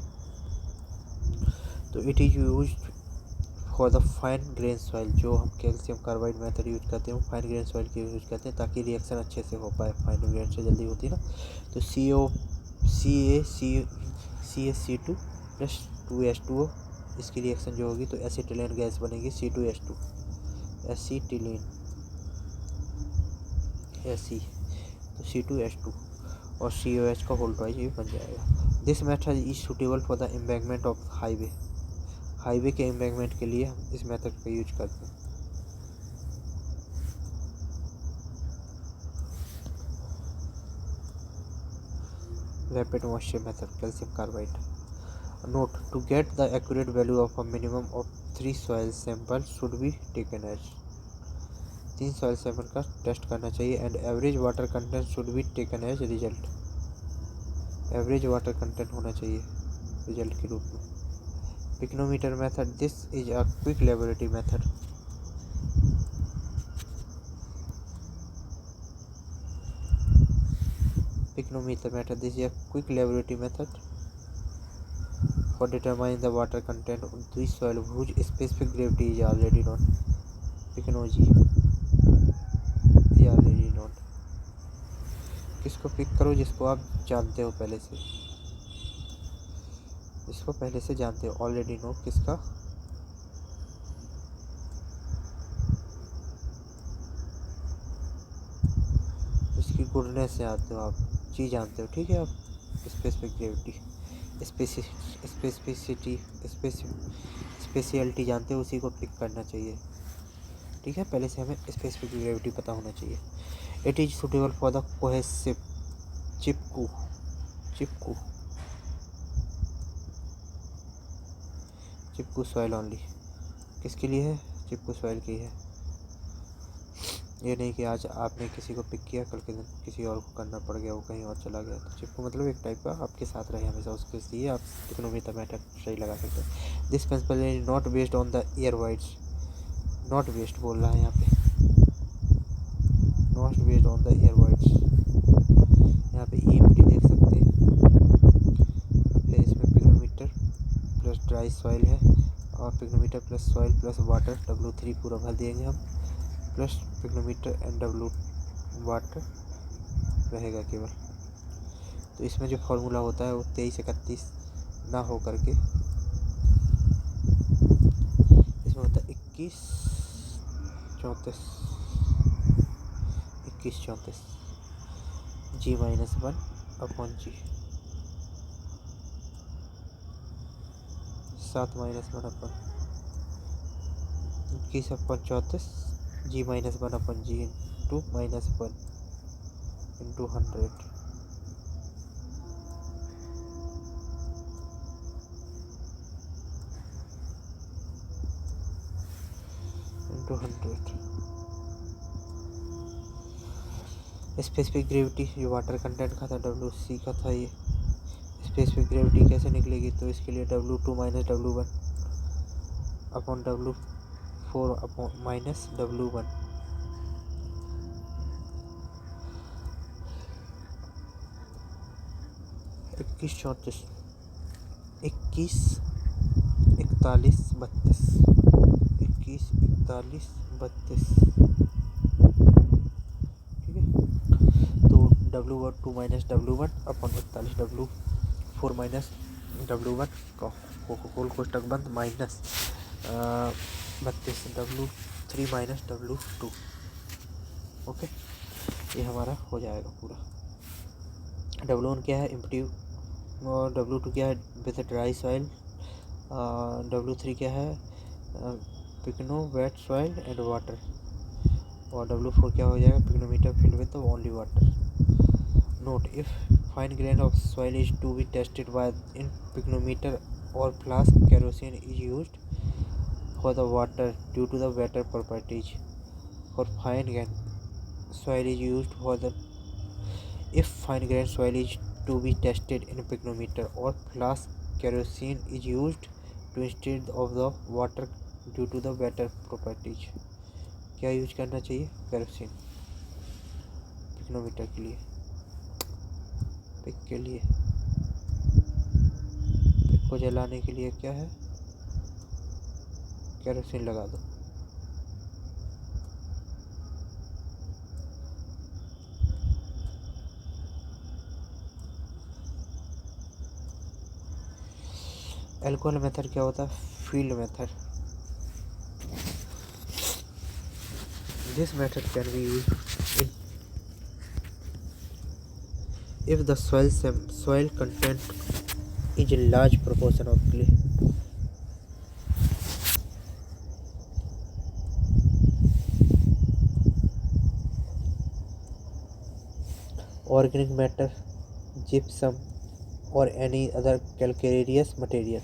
S1: तो it is used for the fine grain soil, जो हम कैल्शियम कार्बाइड मेथड यूज करते हैं फाइन ग्रेन सॉइल की यूज करते हैं ताकि रिएक्शन अच्छे से हो पाए, फाइन ग्रेन से जल्दी होती है ना। तो CaC2 प्लस 2H2O, इसकी रिएक्शन जो होगी तो एसिटिलीन गैस बनेगी C2H2, एसिटिलीन Ac, तो C2H2 और COH का होल ट्वाइस ये बन जाएगा। This method is suitable for the embankment of highway के एम्बैंकमेंट के लिए हम इस मेथड का यूज करते हैं। Rapid moisture method, calcium carbide. Note, to get the accurate value of a minimum of 3 soil sample should be taken as, 3 soil sample का test करना चाहिए, and average water content should be taken as result, average water content होना चाहिए result के रूप में। Pycnometer method, this is a quick laboratory method, pycnometer method, this is a quick laboratory method for determining the water content of the soil which specific gravity is already known, पिक्नोजी is already known. किसको pick करो, जिसको आप जानते हो पहले से, इसको पहले से जानते हो, ऑलरेडी नो किसका, इसकी गुडनेस से आते हो आप, चीज़ जानते हो, ठीक है। आप स्पेसिफिक ग्रेविटी, स्पेशलिटी जानते हो, उसी को पिक करना चाहिए, ठीक है। पहले से हमें स्पेसिफिक ग्रेविटी पता होना चाहिए। It is suitable for the cohesive चिपकू सॉइल ओनली, किसके लिए है, चिपकू सॉइल की है। ये नहीं कि आज आपने किसी को पिक किया, कल के दिन किसी और को करना पड़ गया, वो कहीं और चला गया। तो चिपकू मतलब एक टाइप का आपके साथ रहे हमेशा, उसके लिए आप पिक्नोमीटर मेथड सही लगा सकते हैं। This principle is not based on the air wides, not based बोल रहा है यहाँ पे, not based on the air wides, यहाँ पे EMT देख सकते हैं। फिर इसमें पिक्नोमीटर प्लस ड्राई सॉइल है, और pycnometer plus soil plus water W3 पूरा भर देंगे हम, plus pycnometer and W water रहेगा केवल। तो इसमें जो फॉर्मूला होता है वो 2331 ना हो करके इसमें होता है 2134 G-1/G, 7-1/21/34 G-1/G into -1 into 100 into 100। Specific gravity जो वाटर कंटेंट का था WC का था, ये स्पेसिफिक ग्रेविटी कैसे निकलेगी, तो इसके लिए W2 - W1 upon W4 upon minus W1, इक्कीस 41 32 ठीक है। तो W2 - W1 upon 41 W W4 minus W1 whole कोष्टक बंद minus 32 W3 minus W2। Okay, ये हमारा हो जाएगा पूरा। W1 क्या है, इम्पटी, और W2 क्या है, विद ड्राई सॉइल, W3 क्या है, pycno weight soil and water, और W4 क्या हो जाएगा, pycnometer filled with only water. Note, if fine grain of soil is to be tested by in pycnometer और flask, kerosene is used for the water due to the wetter properties, और fine grain soil is used for the, if fine grained soil is to be tested in picnometer or flask, kerosene is used to instead of the water due to the better properties। क्या use करना चाहिए, kerosene पिकनोमीटर के लिए, pick के लिए, pick को जलाने के लिए क्या है, केरोसिन लगा दो। एल्कोहल मेथड क्या होता है, field method. This method can be used if the soil content is a large proportion of clay, organic matter, gypsum or any other calcareous material।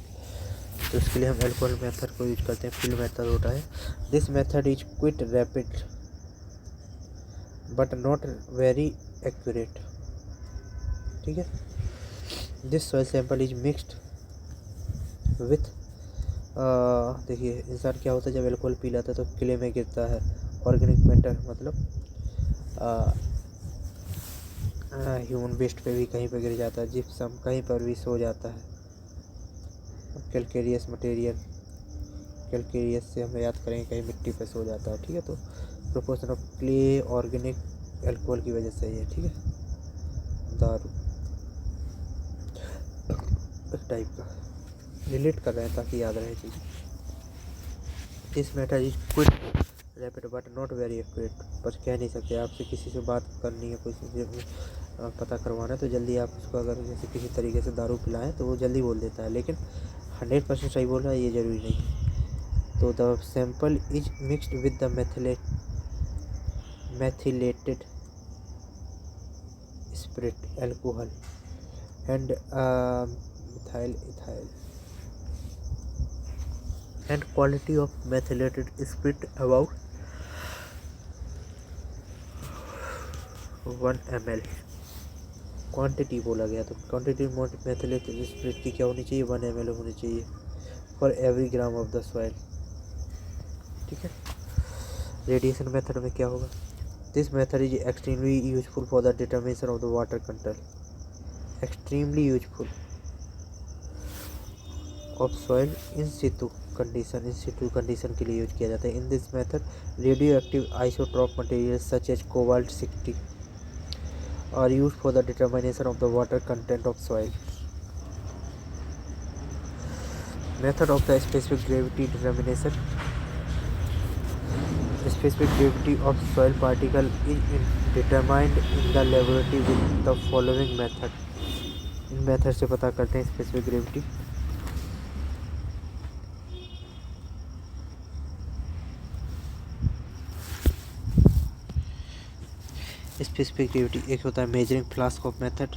S1: तो इसके लिए हम एल्कोहल मेथड को यूज करते हैं, फील्ड मेथड होता है। This method is quick rapid but not very accurate. ठीक है, this soil sample is mixed with, देखिए इंसान क्या होता है जब एल्कोहल पी लाता है तो किले में गिरता है। ऑर्गेनिक मैटर मतलब ह्यूमन वेस्ट पे भी कहीं पर गिर जाता है, जिप्सम कहीं पर भी सो जाता है। कैल्केरियस मटेरियल, कैल्केरियस से हम याद करेंगे कहीं मिट्टी पे सो जाता है। ठीक है, तो proportion of clay organic alcohol की वजह से ये, ठीक है, दारू इस टाइप का रिलेट कर रहे हैं ताकि याद रहे चीज़। This matter is quick rapid but not very accurate. पर कह नहीं सकते, आपसे किसी से बात करनी है, कोई पता करवाना है तो जल्दी आप उसको अगर जैसे किसी तरीके से दारू पिलाएं तो वो जल्दी बोल देता है, लेकिन 100% सही बोल रहा है ये ज़रूरी नहीं है। तो the sample is mixed with the methylated spirit alcohol and ethyl and quality of methylated spirit about 1 ml। Quantity बोला गया तो क्वांटिटी मेथिलेटेड स्पिरिट की क्या होनी चाहिए, 1 ml होनी चाहिए for every gram of the soil. ठीक है, रेडिएशन मेथड में क्या होगा, this method is extremely useful for the determination of the water content. Extremely useful of soil in situ condition, in situ condition के लिए use किया जाता है। In this method radio active isotope material such as cobalt 60 are used for the determination of the water content of soil। Method of the specific gravity determination, specific gravity of soil particle is determined in the laboratory with the following method। In method से पता करते हैं specific gravity. Specific gravity एक होता है measuring flask of method,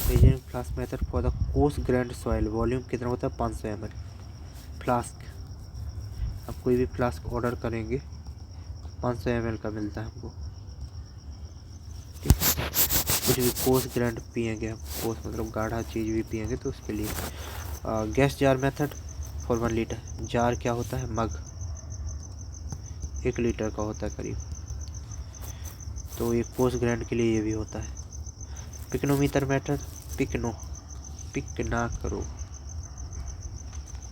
S1: measuring flask method for the course grand soil. Volume कितना होता है, 500 ml फ्लास्क। आप कोई भी फ्लास्क ऑर्डर करेंगे 500 ml का मिलता है हमको। ठीक है, कुछ भी कोर्स ग्रेन्ड पियेंगे हम, कोर्स मतलब गाढ़ा चीज़ भी पियेंगे तो उसके लिए। Gas jar method for 1 litre. Jar क्या होता है, मग 1 लीटर का होता है करीब, तो ये कोर्स ग्रेन्ड के लिए ये भी होता है। पिकनोमीटर मेथड, पिक ना करो,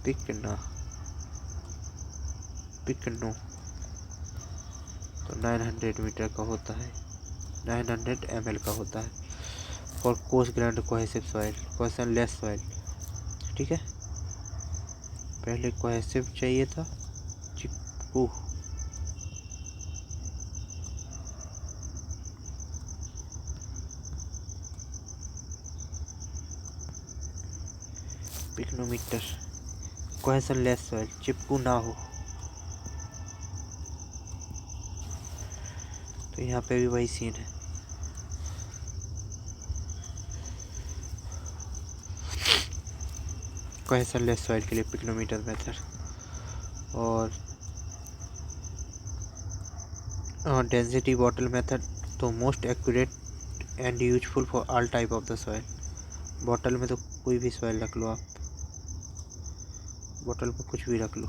S1: पिकनो तो 900 मीटर का होता है, 900 ml का होता है। For course grind cohesive soil, cohesion less soil. ठीक है, पहले कोहेसिव चाहिए था चिपकू, पिक्नोमीटर, कोहेशन लेस सॉइल, चिपकू ना हो। तो यहाँ पे भी वही सीन है। कोहेशन लेस सॉइल के लिए पिक्नोमीटर मेथड, और डेंसिटी बॉटल मेथड तो most accurate and useful for all type of the soil. Bottle में तो कोई भी सॉइल रख लो आप, बॉटल में कुछ भी रख लो।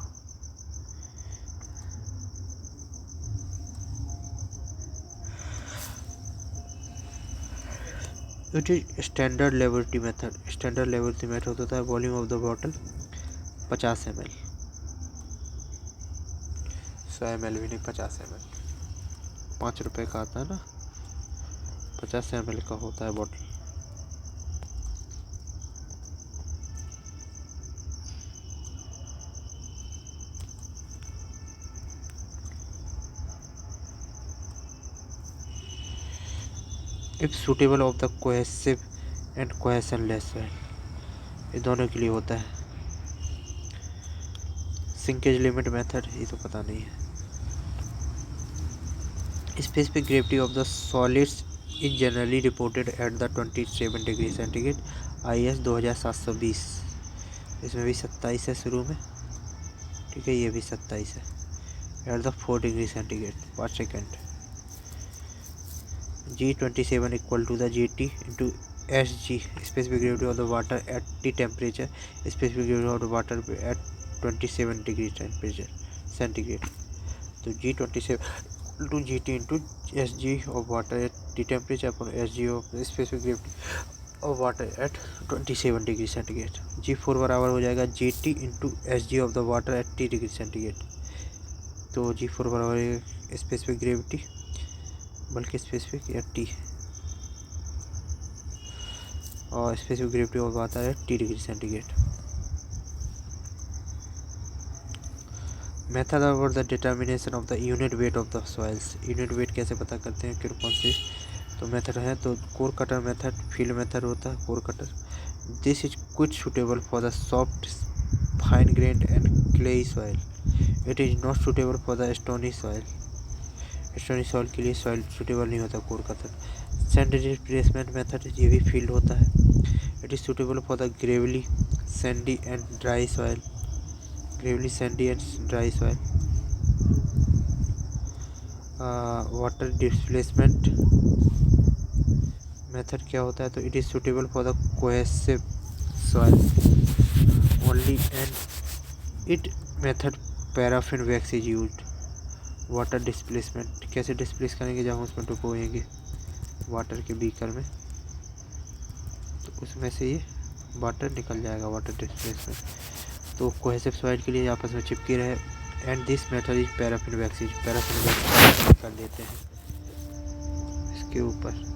S1: It is standard laboratory method. Standard laboratory method होता है volume of the bottle 50 ml, 100 ml भी नहीं, 50 ml। 5 रुपए का आता है ना, 50 ml का होता है bottle. If suitable of the cohesive and cohesion less soil, ये दोनों के लिए होता है। सिंकेज लिमिट मेथड ये तो पता नहीं है। Specific gravity of the solids is generally reported at the 27 degree centigrade, IS 2720। इसमें भी 27 है शुरू में, ठीक है, ये भी 27 है, एट द 4 डिग्री सेंटीग्रेड पर second. G27 equal to the GT into SG, specific gravity of the water at T temperature, specific gravity of the water at 27 degree temperature centigrade। तो G27 to GT into SG of water at T temperature upon SG of specific gravity of water at 27 degree centigrade। G4 बराबर हो जाएगा GT into SG of the water at T degree centigrade। तो G4 बराबर है specific gravity, बल्कि specific या T, और specific gravity of आता है T degree centigrade. Method about the determination of the unit weight of the soils. Unit weight कैसे पता करते हैं, फिर कौन से तो मेथड है, तो core cutter method, field method होता है core cutter. This is quit suitable for the soft fine grand and clayey soil, it is not suitable for the stony soil. Stony soil के लिए सॉइल सुटेबल नहीं होता core cutter. Sand replacement method, ये भी field होता है। It is suitable for the Gravely Sandy and dry soil, Gravely Sandy and dry soil. Water displacement method क्या होता है, तो it is suitable for the cohesive soil only and it method paraffin wax is used. Water displacement कैसे displace करेंगे, जब हम उसमें डुबोएंगे water के बीकर में, तो उसमें से ये वाटर निकल जाएगा, वाटर डिस्प्लेसमेंट। तो कोहेसिव सॉइल के लिए आपस में चिपके रहे, and this method is paraffin wax, paraffin wax कर देते हैं इसके ऊपर।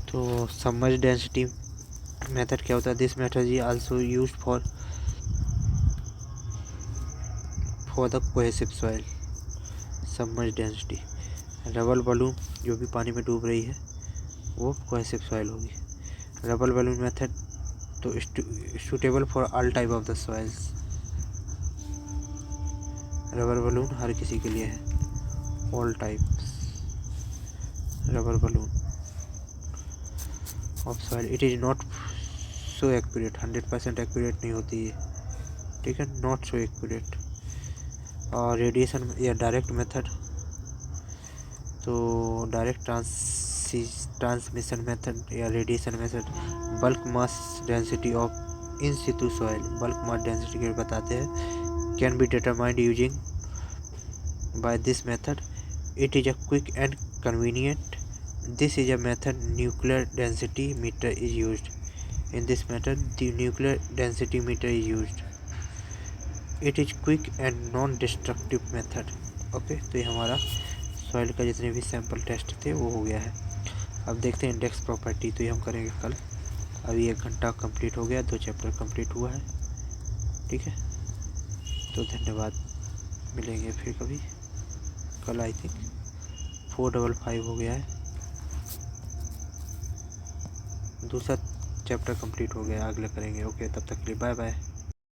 S1: तो सबमर्ज डेंसिटी मेथड क्या होता है, this method is also used for the cohesive soil. Submerge density, rubber balloon जो भी पानी में डूब रही है वो कोहेसिव सॉइल होगी। रबर बलून मेथड तो suitable for all type of the soils. Rubber balloon हर किसी के लिए है, all types rubber balloon of soil. It is not so accurate, 100% accurate नहीं होती है, ठीक है, नॉट सो एक्यूरेट। और रेडिएशन या डायरेक्ट मेथड, तो डायरेक्ट ट्रांसमिशन मेथड या radiation method bulk mass density of in situ soil, bulk mass density के बताते हैं, can be determined using by this method, it is a quick and convenient, this is a method nuclear density meter is used. In this method, the nuclear density meter is used. It is quick and non-destructive method. Okay, तो ये हमारा soil का जितने भी sample test थे वो हो गया है। अब देखते हैं इंडेक्स प्रॉपर्टी, तो ये हम करेंगे कल। अभी 1 घंटा कंप्लीट हो गया, 2 चैप्टर कंप्लीट हुआ है। ठीक है, तो धन्यवाद, मिलेंगे फिर कभी कल। आई थिंक 455 हो गया है, दूसरा चैप्टर कंप्लीट हो गया, अगले करेंगे। ओके, तब तक के लिए बाय बाय।